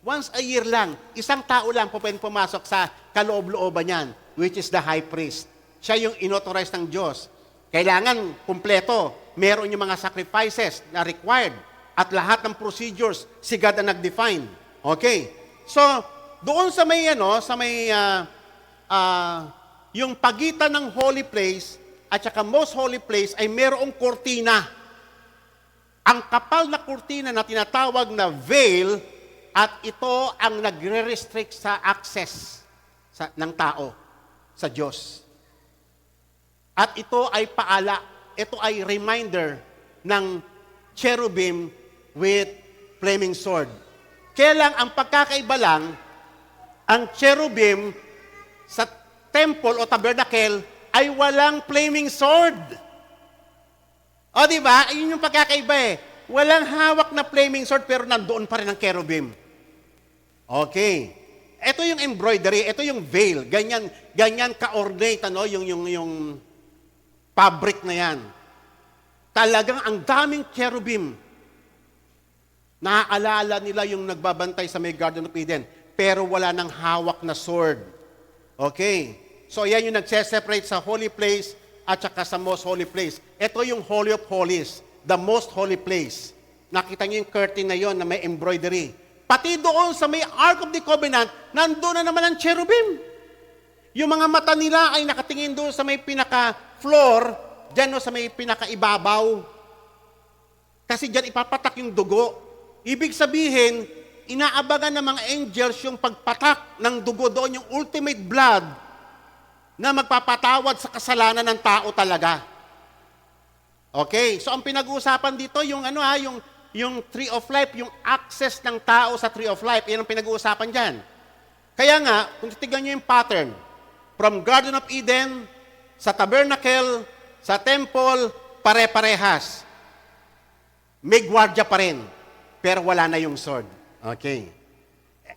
Once a year lang, isang tao lang po pwedeng pumasok sa kaloob-looban niyan, which is the high priest. Siya yung inauthorize ng Diyos. Kailangan kumpleto. Meron yung mga sacrifices na required. At lahat ng procedures, si God ang nag-define. Okay. So, doon sa may, yung pagitan ng holy place at saka most holy place ay merong kortina. Ang kapal na kortina na tinatawag na veil at ito ang nagre-restrict sa access ng tao sa Diyos. At ito ay paala, ito ay reminder ng cherubim with flaming sword. Kaya lang, ang pagkakaiba lang, ang cherubim sa temple o tabernacle ay walang flaming sword. O, di ba? Yun yung pagkakaiba Walang hawak na flaming sword pero nandoon pa rin ang cherubim. Okay. Ito yung embroidery, ito yung veil. Ganyan ka-ornate, yung fabric na yan. Talagang ang daming cherubim. Naaalala nila yung nagbabantay sa may Garden of Eden, pero wala nang hawak na sword. Okay. So, yan yung nagse-separate sa holy place at saka sa most holy place. Ito yung Holy of Holies, the most holy place. Nakita niyo yung curtain na yon na may embroidery. Pati doon sa may Ark of the Covenant, nandoon na naman ang cherubim. Yung mga mata nila ay nakatingin doon sa may pinaka-floor, dyan sa may pinaka-ibabaw. Kasi dyan ipapatak yung dugo. Ibig sabihin, inaabangan ng mga angels yung pagpatak ng dugo doon, yung ultimate blood na magpapatawad sa kasalanan ng tao talaga. Okay, so ang pinag-uusapan dito, yung tree of life, yung access ng tao sa tree of life, yan ang pinag-uusapan dyan. Kaya nga, kung titignan nyo yung pattern, from Garden of Eden, sa tabernacle, sa temple, pare-parehas. May gwardya pa rin, pero wala na yung sword. Okay.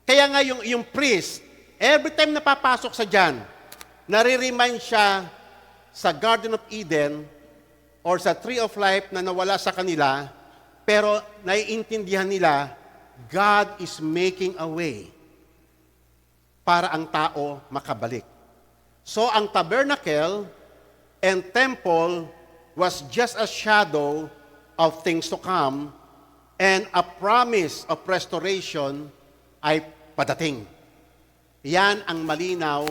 Kaya nga yung priest, every time na papasok sa dyan, nare-remind siya sa Garden of Eden or sa Tree of Life na nawala sa kanila, pero naiintindihan nila, God is making a way para ang tao makabalik. So, ang tabernacle and temple was just a shadow of things to come and a promise of restoration ay padating. Yan ang malinaw.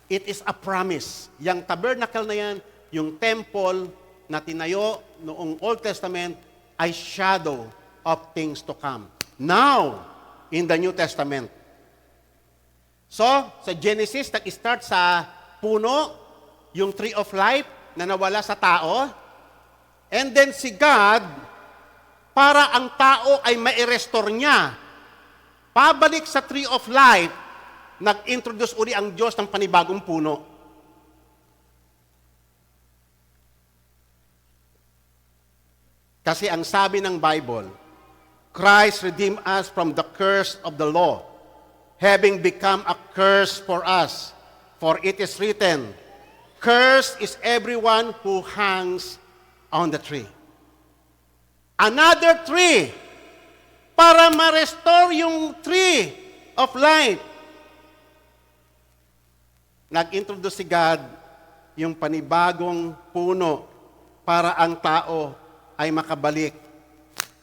It is a promise. Yang tabernacle na yan, yung temple na tinayo noong Old Testament ay shadow of things to come. Now, in the New Testament. So, sa Genesis, nag-start sa puno, yung tree of life na nawala sa tao. And then si God, para ang tao ay ma-restore niya pabalik sa tree of life, nag-introduce uli ang Diyos ng panibagong puno. Kasi ang sabi ng Bible, Christ redeemed us from the curse of the law, having become a curse for us. For it is written, cursed is everyone who hangs on the tree. Another tree, para ma-restore yung tree of life. Nag-introduce si God yung panibagong puno para ang tao ay makabalik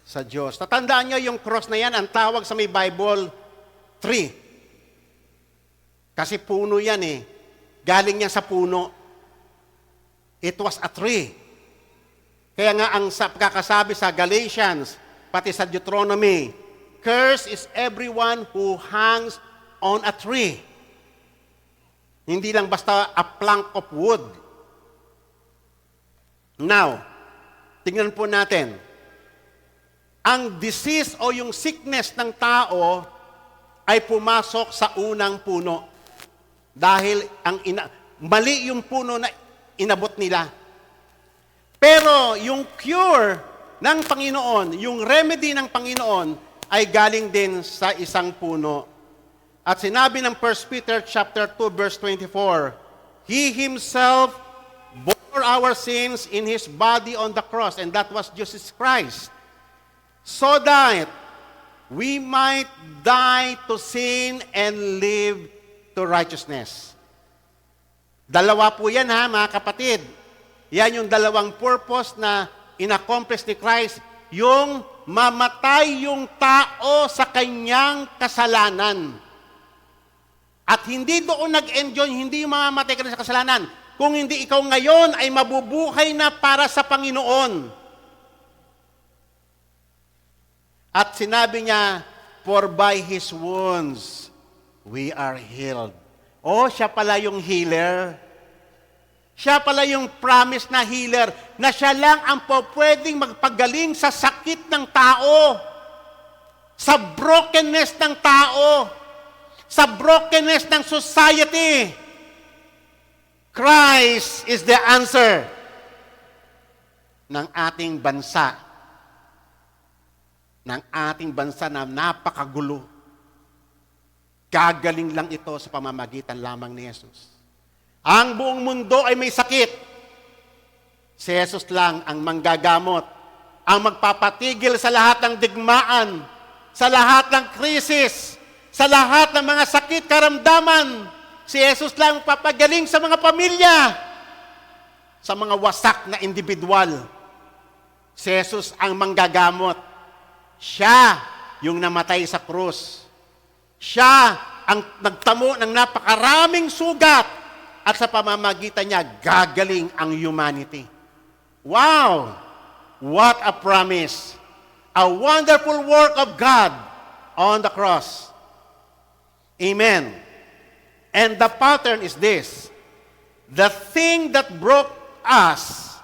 sa Diyos. Tatandaan nyo yung cross na yan, ang tawag sa may Bible, tree. Kasi puno yan eh. Galing yan sa puno. It was a tree. Kaya nga ang pagkakasabi sa Galatians, pati sa Deuteronomy, cursed is everyone who hangs on a tree. Hindi lang basta a plank of wood. Now, tingnan po natin. Ang disease o yung sickness ng tao ay pumasok sa unang puno. Dahil mali yung puno na inabot nila. Pero yung cure ng Panginoon, yung remedy ng Panginoon ay galing din sa isang puno. At sinabi ng 1 Peter chapter 2 verse 24, He Himself bore our sins in His body on the cross, and that was Jesus Christ, so that we might die to sin and live to righteousness. Dalawa po yan ha, mga kapatid. Yan yung dalawang purpose na inaccomplish ni Christ, yung mamatay yung tao sa kanyang kasalanan. At hindi doon nag-enjoy, hindi mamamatay ka na sa kasalanan. Kung hindi ikaw ngayon ay mabubuhay na para sa Panginoon. At sinabi niya, for by His wounds, we are healed. Oh, siya pala yung healer. Siya pala yung promise na healer, na siya lang ang pwedeng magpagaling sa sakit ng tao, sa brokenness ng tao, sa brokenness ng society. Christ is the answer ng ating bansa. Ng ating bansa na napakagulo. Gagaling lang ito sa pamamagitan lamang ni Jesus. Ang buong mundo ay may sakit. Si Jesus lang ang manggagamot, ang magpapatigil sa lahat ng digmaan, sa lahat ng krisis, sa lahat ng mga sakit, karamdaman. Si Jesus lang papagaling sa mga pamilya, sa mga wasak na individual. Si Jesus ang manggagamot. Siya yung namatay sa krus. Siya ang nagtamo ng napakaraming sugat at sa pamamagitan niya, gagaling ang humanity. Wow! What a promise! A wonderful work of God on the cross. Amen. And the pattern is this. The thing that broke us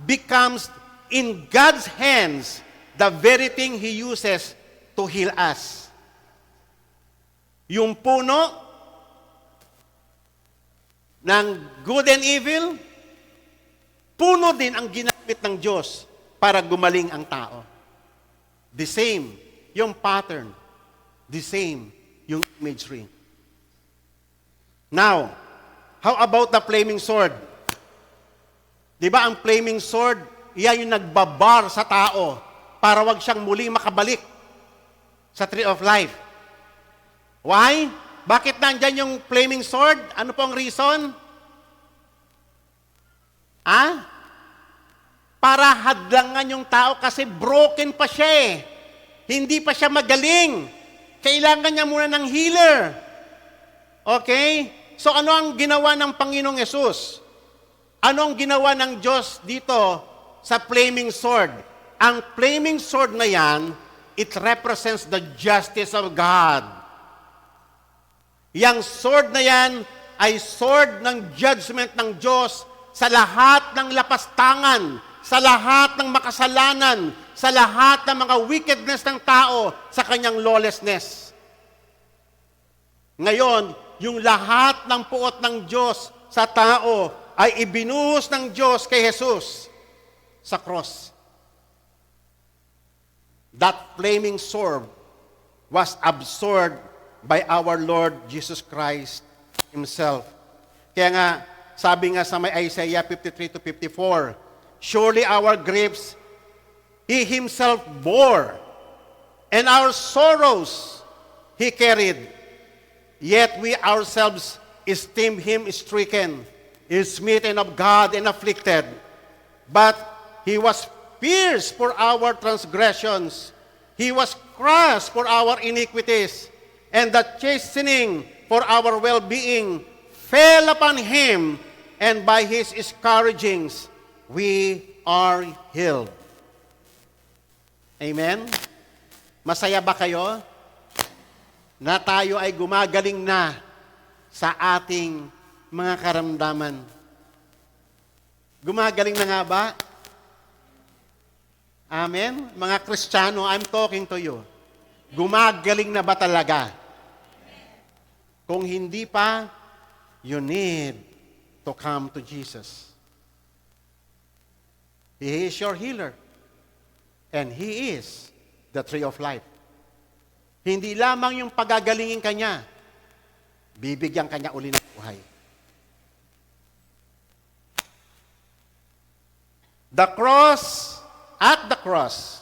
becomes in God's hands the very thing He uses to heal us. Yung puno ng good and evil, puno din ang ginamit ng Diyos para gumaling ang tao. The same, yung pattern. The same, yung imagery. Now, how about the flaming sword? Di ba ang flaming sword, iyan yung nagbabar sa tao para wag siyang muling makabalik sa tree of life. Why? Bakit nandyan yung flaming sword? Ano po ang reason? Para hadlangan yung tao kasi broken pa siya eh. Hindi pa siya magaling. Kailangan niya muna ng healer. Okay? So ano ang ginawa ng Panginoong Yesus? Ano ang ginawa ng Diyos dito sa flaming sword? Ang flaming sword na yan, it represents the justice of God. Yang sword na yan ay sword ng judgment ng Diyos sa lahat ng lapastangan, sa lahat ng makasalanan, sa lahat ng mga wickedness ng tao, sa kanyang lawlessness. Ngayon, yung lahat ng puot ng Diyos sa tao ay ibinuhos ng Diyos kay Jesus sa cross. That flaming sword was absorbed by our Lord Jesus Christ Himself. Kaya nga, sabi nga sa may Isaiah 53 to 54, surely our griefs He Himself bore, and our sorrows He carried. Yet we ourselves esteemed Him stricken, smitten of God, and afflicted. But He was pierced for our transgressions. He was crushed for our iniquities. And the chastening for our well-being fell upon Him, and by His scourgings we are healed. Amen? Masaya ba kayo na tayo ay gumagaling na sa ating mga karamdaman? Gumagaling na nga ba? Amen? Mga Kristiyano, I'm talking to you. Gumagaling na ba talaga? Kung hindi pa, you need to come to Jesus. He is your healer. And He is the tree of life. Hindi lamang yung pagagalingin ka niya, bibigyan ka niya uli ng buhay. At the cross,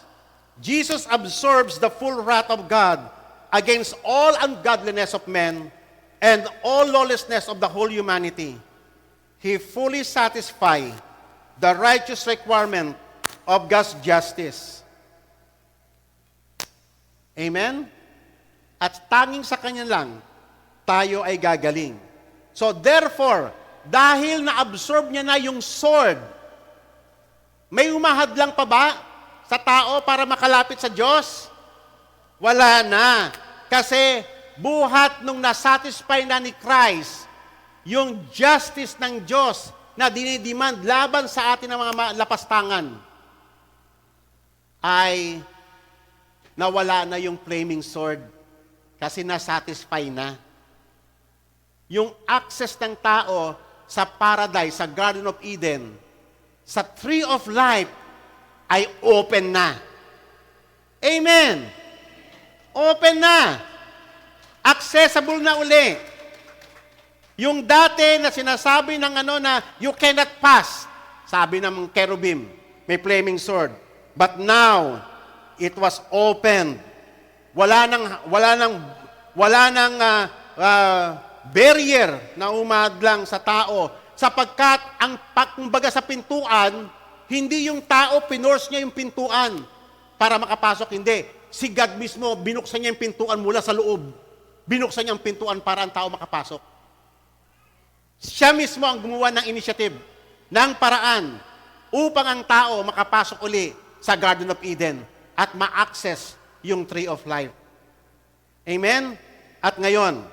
Jesus absorbs the full wrath of God against all ungodliness of men and all lawlessness of the whole humanity. He fully satisfies the righteous requirement of God's justice. Amen? At tanging sa Kanya lang, tayo ay gagaling. So therefore, dahil na-absorb niya na yung sword, may umahadlang pa ba sa tao para makalapit sa Diyos? Wala na. Kasi buhat nung nasatisfy na ni Christ, yung justice ng Diyos na dinidemand laban sa atin ng mga lapastangan, ay nawala na yung flaming sword kasi nasatisfy na. Yung access ng tao sa paradise, sa Garden of Eden, sa Tree of Life, ay open na. Amen! Open na. Accessible na uli. Yung dati na sinasabi ng na you cannot pass, sabi ng cherubim, may flaming sword. But now, it was opened. Wala nang barrier na umadlang sa tao sapagkat ang kumbaga sa pintuan, hindi yung tao pinorse niya yung pintuan para makapasok, hindi. Si God mismo binuksan niya yung pintuan mula sa loob. Binuksan niya ang pintuan para ang tao makapasok. Siya mismo ang gumawa ng initiative, ng paraan upang ang tao makapasok uli sa Garden of Eden at ma-access yung Tree of Life. Amen? At ngayon,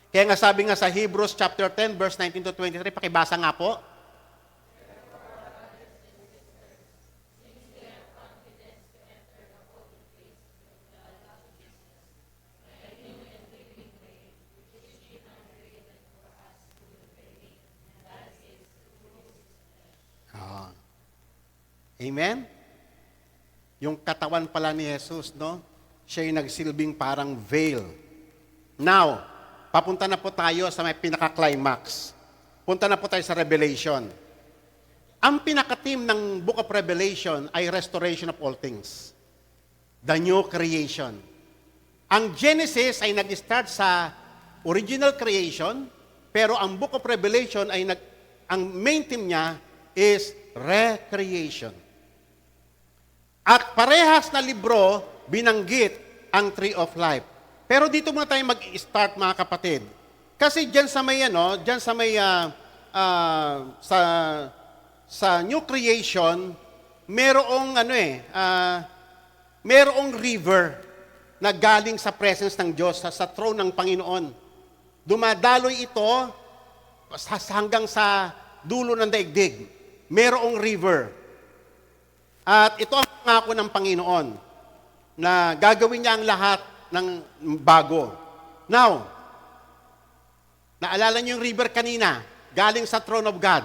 kaya nga sabi nga sa Hebrews chapter 10, verse 19 to 23, pakibasa nga po. Amen? Yung katawan pala ni Jesus, no? Siya yung nagsilbing parang veil. Now, papunta na po tayo sa may pinaka-climax. Punta na po tayo sa Revelation. Ang pinaka-theme ng Book of Revelation ay restoration of all things. The new creation. Ang Genesis ay nag-start sa original creation, pero ang Book of Revelation ay ang main theme niya is recreation. At parehas na libro, binanggit ang Tree of Life. Pero dito muna tayo mag-start, mga kapatid. Kasi diyan sa may sa new creation, merong river na galing sa presence ng Diyos, sa throne ng Panginoon. Dumadaloy ito hanggang sa dulo ng daigdig. Merong river. At ito ang pangako ng Panginoon na gagawin niya ang lahat ng bago. Now, Naalala niyo yung river kanina, galing sa throne of God.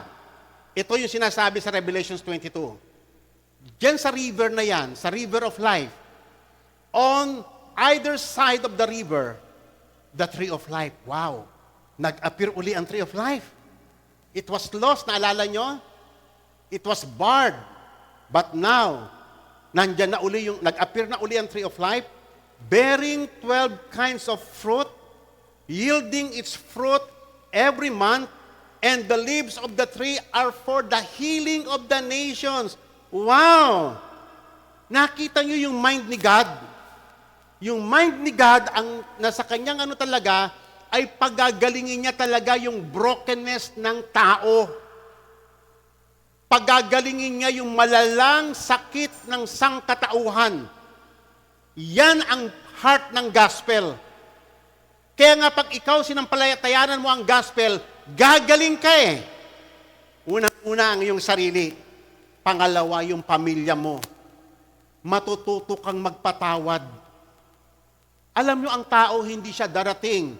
Ito yung sinasabi sa Revelations 22. Diyan sa river na yan, sa river of life, on either side of the river, the tree of life. Wow! Nag-appear uli ang tree of life. It was lost, naalala nyo? It was barred. But now, nandyan na uli nag-appear na uli ang tree of life, bearing 12 kinds of fruit, yielding its fruit every month, and the leaves of the tree are for the healing of the nations. Wow! Nakita nyo yung mind ni God? Yung mind ni God, ang nasa kanyang talaga, ay pagagalingin niya talaga yung brokenness ng tao. Pagagalingin niya yung malalang sakit ng sangkatauhan. Yan ang heart ng gospel. Kaya nga pag ikaw sinampalatayanan mo ang gospel, gagaling ka eh. Unang-una ang iyong sarili. Pangalawa, yung pamilya mo. Matututo kang magpatawad. Alam nyo, ang tao hindi siya darating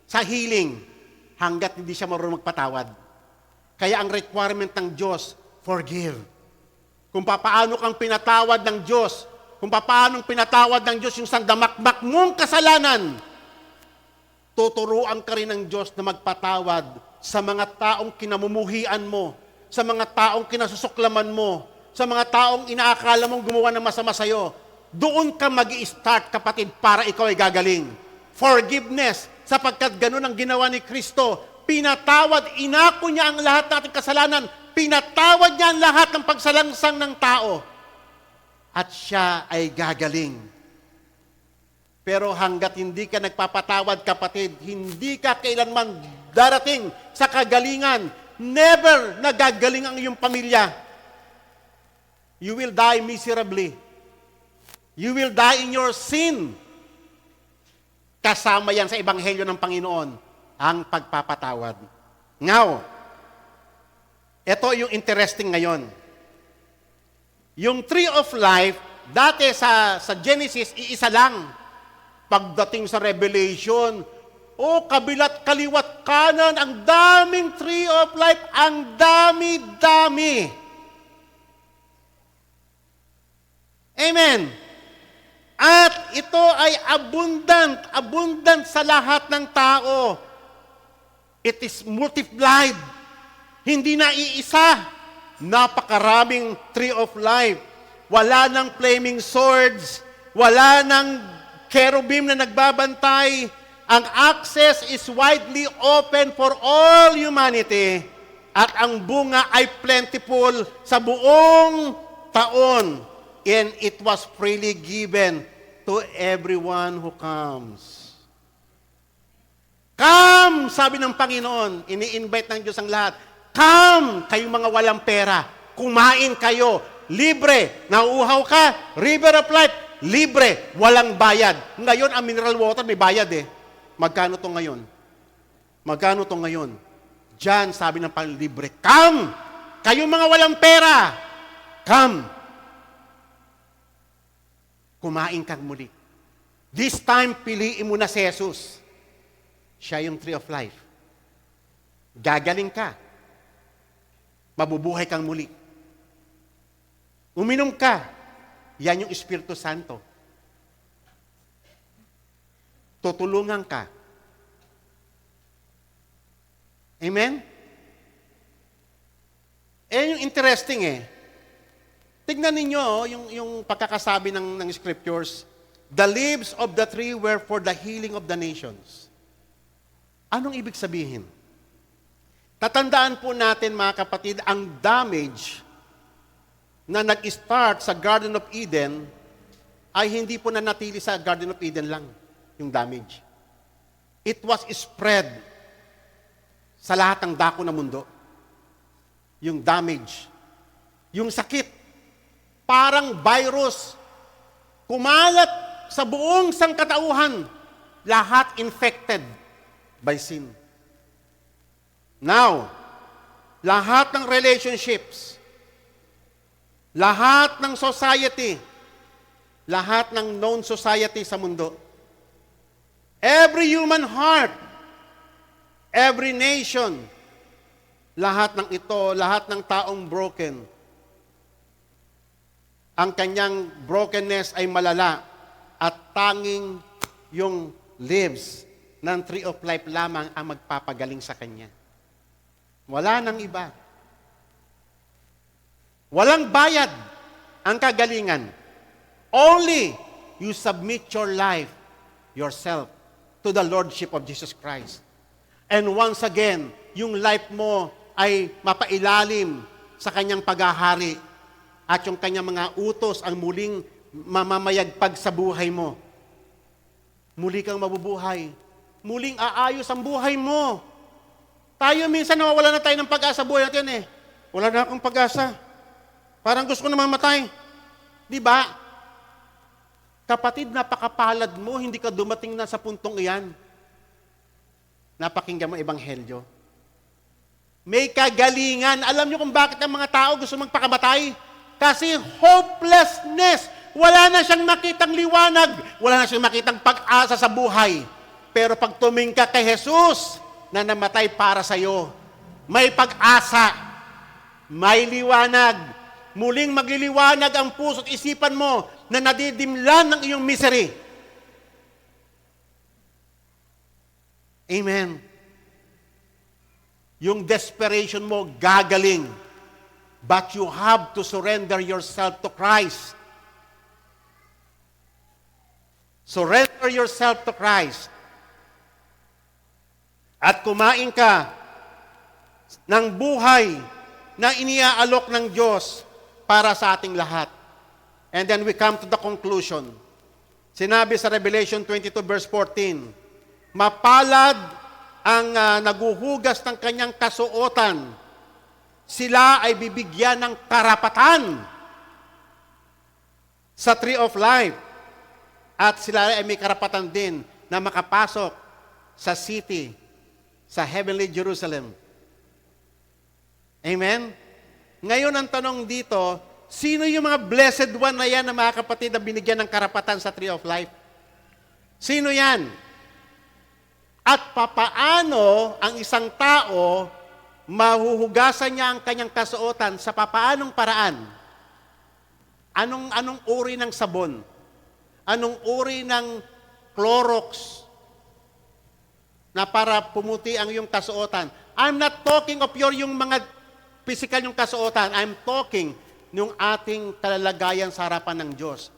sa healing hanggat hindi siya marunong magpatawad. Kaya ang requirement ng Diyos, forgive. Kung paano kang pinatawad ng Diyos, kung paano pinatawad ng Diyos yung sandamakmak mong kasalanan, tuturuan ka rin ng Diyos na magpatawad sa mga taong kinamumuhian mo, sa mga taong kinasusuklaman mo, sa mga taong inaakala mong gumawa ng masama sa'yo. Doon ka mag-i-start, kapatid, para ikaw ay gagaling. Forgiveness, sapagkat ganun ang ginawa ni Kristo. Pinatawad, inako niya ang lahat nating kasalanan. Pinatawad niya ang lahat ng pagsalangsang ng tao. At siya ay gagaling. Pero hanggat hindi ka nagpapatawad, kapatid, hindi ka kailanman darating sa kagalingan. Never nagagaling ang iyong pamilya. You will die miserably. You will die in your sin. Kasama yan sa Ebanghelyo ng Panginoon, ang pagpapatawad. Now, ito yung interesting ngayon. Yung tree of life, dati sa Genesis, iisa lang. Pagdating sa Revelation, kabilat, kaliwat, kanan, ang daming tree of life, ang dami-dami. Amen. At ito ay abundant sa lahat ng tao. It is multiplied. Hindi na iisa. Napakaraming tree of life. Wala nang flaming swords. Wala nang cherubim na nagbabantay. Ang access is widely open for all humanity. At ang bunga ay plentiful sa buong taon. And it was freely given to everyone who comes. Come, sabi ng Panginoon. Ini-invite ng Diyos ang lahat. Come, kayong mga walang pera. Kumain kayo. Libre. Nauuhaw ka. River of life. Libre. Walang bayad. Ngayon, ang mineral water may bayad eh. Magkano to ngayon? Magkano to ngayon? Diyan, sabi ng Panginoon, libre. Come! Kayong mga walang pera. Come! Kumain kang muli. This time, piliin mo na si Jesus. Siya yung tree of life. Gagaling ka. Mabubuhay kang muli. Uminom ka. Yan yung Espiritu Santo. Tutulungan ka. Amen? Yung interesting Tignan ninyo yung pagkakasabi ng scriptures. The leaves of the tree were for the healing of the nations. Anong ibig sabihin? Tatandaan po natin, mga kapatid, ang damage na nag-start sa Garden of Eden ay hindi po nanatili sa Garden of Eden lang, yung damage. It was spread sa lahat ng dako ng mundo. Yung damage. Yung sakit. Parang virus. Kumalat sa buong sangkatauhan. Lahat infected by sin. Now, lahat ng relationships, lahat ng society, lahat ng known society sa mundo, every human heart, every nation, lahat ng ito, lahat ng taong broken, ang kanyang brokenness ay malala at tanging yung leaves ng tree of life lamang ang magpapagaling sa kanya. Wala nang iba. Walang bayad ang kagalingan. Only you submit your life, yourself, to the Lordship of Jesus Christ. And once again, yung life mo ay mapailalim sa kanyang paghahari at yung kanyang mga utos ang muling mamamayagpag sa buhay mo. Muli kang mabubuhay. Muling aayos ang buhay mo. Tayo minsan nawawala na tayo ng pag-asa sa buhay natin eh. Wala na akong pag-asa. Parang gusto ko na mamatay. Di ba? Kapatid, napakapalad mo, hindi ka dumating na sa puntong iyan. Napakinggan mo ebanghelyo. May kagalingan. Alam niyo kung bakit ang mga tao gusto magpakamatay? Kasi hopelessness. Wala na siyang makitang liwanag. Wala na siyang makitang pag-asa sa buhay. Pero pag tumingin ka kay Jesus na namatay para sa iyo, may pag-asa, may liwanag. Muling magliliwanag ang puso at isipan mo na nadidimlan ng iyong misery. Amen. Yung desperation mo gagaling. But you have to surrender yourself to Christ. Surrender yourself to Christ. At kumain ka ng buhay na iniaalok ng Diyos para sa ating lahat. And then we come to the conclusion. Sinabi sa Revelation 22 verse 14, mapalad ang naguhugas ng kanyang kasuotan. Sila ay bibigyan ng karapatan sa Tree of Life. At sila ay may karapatan din na makapasok sa city, sa Heavenly Jerusalem. Amen? Ngayon ang tanong dito, sino yung mga blessed one na yan na mga kapatid na binigyan ng karapatan sa Tree of Life? Sino yan? At papaano ang isang tao mahuhugasan niya ang kanyang kasuotan sa papaanong paraan? Anong uri ng sabon? Anong uri ng Clorox na para pumuti ang iyong kasuotan? I'm not talking of yung mga physical yung kasuotan. I'm talking yung ating kalalagayan sa harapan ng Diyos.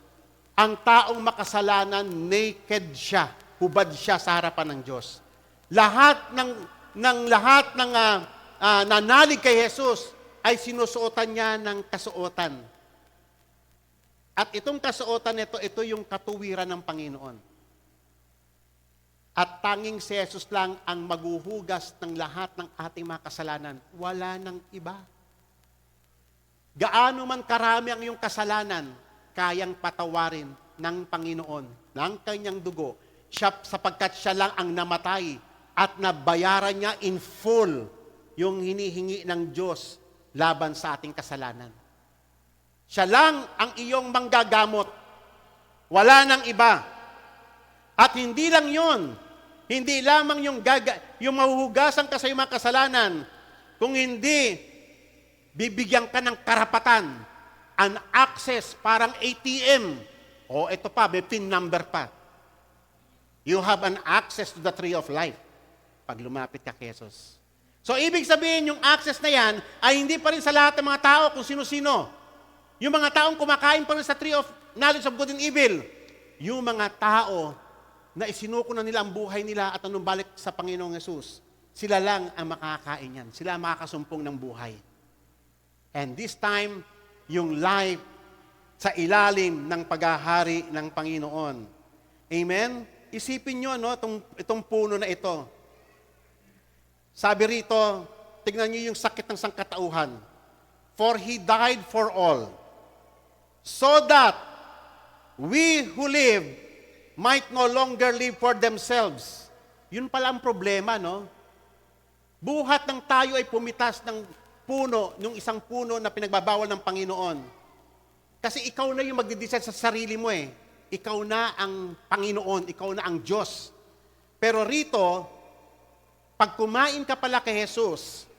Ang taong makasalanan, naked siya, hubad siya sa harapan ng Diyos. Lahat ng nanalig kay Jesus ay sinusuotan niya ng kasuotan. At itong kasuotan nito, ito yung katuwiran ng Panginoon. At tanging si Jesus lang ang maghuhugas ng lahat ng ating mga kasalanan. Wala nang iba. Gaano man karami ang iyong kasalanan, kayang patawarin ng Panginoon, ng kanyang dugo, sapagkat siya lang ang namatay at nabayaran niya in full yung hinihingi ng Diyos laban sa ating kasalanan. Siya lang ang iyong manggagamot. Wala nang iba. At hindi lang yon, hindi lamang yung mahuhugasan ka sa iyong mga kasalanan, kung hindi, bibigyan ka ng karapatan, an access, parang ATM. O ito pa, may PIN number pa. You have an access to the tree of life pag lumapit ka kay Jesus. So, ibig sabihin, yung access na yan ay hindi pa rin sa lahat ng mga tao kung sino-sino. Yung mga taong kumakain pa rin sa tree of knowledge of good and evil. Yung mga tao na isinuko na nila ang buhay nila at anong balik sa Panginoong Yesus, sila lang ang makakain yan. Sila ang makakasumpong ng buhay. And this time, yung life sa ilalim ng paghahari ng Panginoon. Amen? Isipin nyo, no, itong puno na ito. Sabi rito, tignan nyo yung sakit ng sangkatauhan. For He died for all, so that we who live might no longer live for themselves. Yun pala ang problema, no? Buhat ng tayo ay pumitas ng puno, yung isang puno na pinagbabawal ng Panginoon. Kasi ikaw na yung magdideside sa sarili mo eh. Ikaw na ang Panginoon, ikaw na ang Diyos. Pero rito, Pag kumain ka pala kay Jesus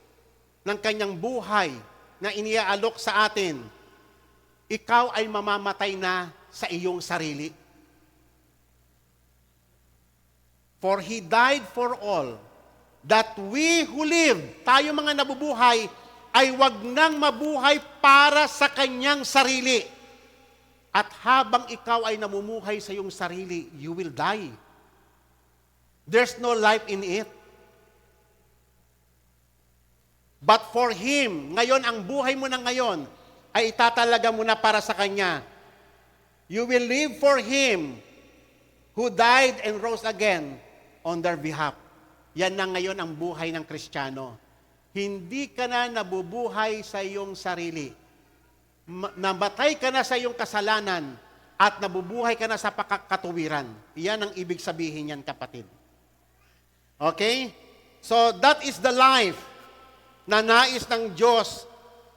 ng kanyang buhay na iniaalok sa atin, ikaw ay mamamatay na sa iyong sarili. For He died for all, that we who live, tayo mga nabubuhay, ay wag nang mabuhay para sa kanyang sarili. At habang ikaw ay namumuhay sa iyong sarili, you will die. There's no life in it. But for Him, ngayon, ang buhay mo na ngayon, ay itatalaga mo na para sa Kanya. You will live for Him who died and rose again on their behalf. Yan na ngayon ang buhay ng Kristiyano. Hindi ka na nabubuhay sa iyong sarili. Namatay ka na sa iyong kasalanan at nabubuhay ka na sa pakakatuwiran. Yan ang ibig sabihin yan, kapatid. Okay? So, that is the life na nais ng Diyos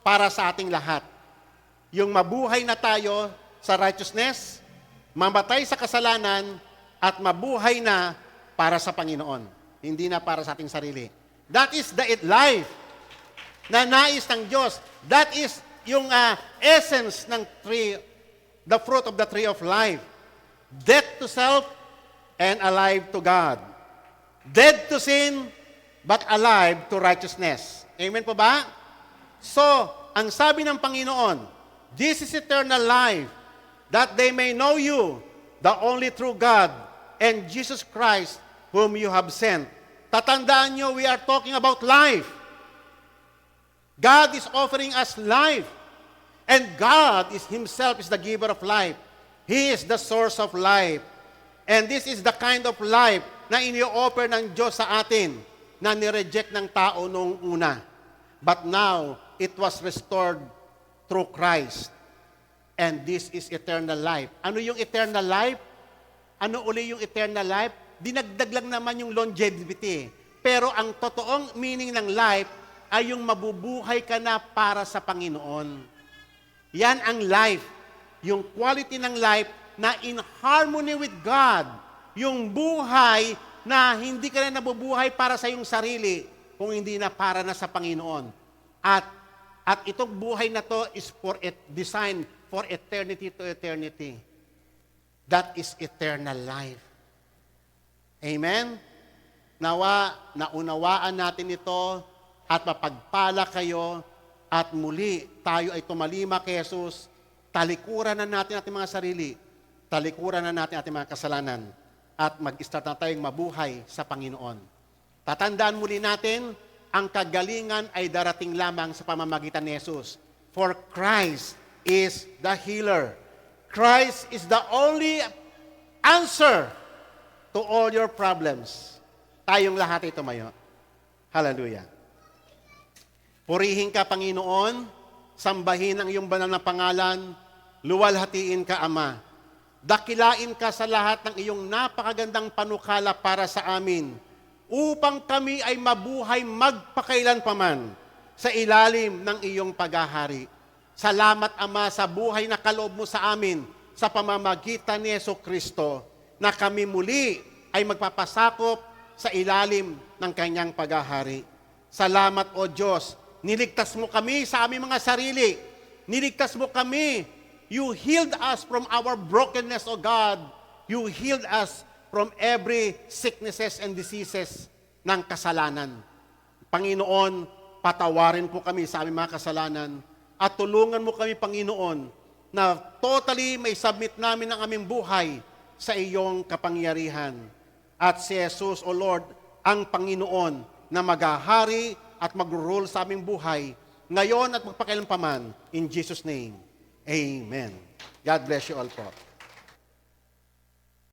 para sa ating lahat. Yung mabuhay na tayo sa righteousness, mamatay sa kasalanan, at mabuhay na para sa Panginoon. Hindi na para sa ating sarili. That is the life na nais ng Diyos. That is yung essence ng tree, the fruit of the tree of life. Death to self and alive to God. Dead to sin, but alive to righteousness. Amen po ba? So, ang sabi ng Panginoon, this is eternal life, that they may know you, the only true God, and Jesus Christ, whom you have sent. Tatandaan nyo, we are talking about life. God is offering us life. And God is Himself is the giver of life. He is the source of life. And this is the kind of life na ini-offer ng Diyos sa atin na nireject ng tao noong una. But now, it was restored through Christ. And this is eternal life. Ano yung eternal life? Ano uli yung eternal life? Dinagdag lang naman yung longevity. Pero ang totoong meaning ng life ay yung mabubuhay ka na para sa Panginoon. Yan ang life. Yung quality ng life na in harmony with God. Yung buhay na hindi ka na nabubuhay para sa iyong sarili, kung hindi na para na sa Panginoon. At itong buhay na to is for designed for eternity to eternity. That is eternal life. Amen? Nawa, naunawaan natin ito at mapagpala kayo at muli tayo ay tumalima kay Jesus, talikuran na natin ating mga sarili, talikuran na natin ating mga kasalanan at mag-start na tayong mabuhay sa Panginoon. Tatandaan muli natin, ang kagalingan ay darating lamang sa pamamagitan ni Jesus. For Christ is the healer. Christ is the only answer to all your problems. Tayong lahat ay tumayo. Hallelujah. Purihin ka, Panginoon, sambahin ang iyong banal na pangalan, luwalhatiin ka, Ama. Dakilain ka sa lahat ng iyong napakagandang panukala para sa amin, upang kami ay mabuhay magpakailanpaman sa ilalim ng iyong paghahari. Salamat, Ama, sa buhay na kaloob mo sa amin sa pamamagitan ni Jesucristo, na kami muli ay magpapasakop sa ilalim ng kanyang paghahari. Salamat, O Diyos. Niligtas mo kami sa aming mga sarili. Niligtas mo kami. You healed us from our brokenness, O God. You healed us from every sicknesses and diseases ng kasalanan. Panginoon, patawarin po kami sa aming mga kasalanan at tulungan mo kami, Panginoon, na totally may submit namin ang aming buhay sa iyong kapangyarihan. At si Jesus, O Lord, ang Panginoon na maghahari at mag-rule sa aming buhay ngayon at magpakailanpaman. In Jesus' name, Amen. God bless you all po.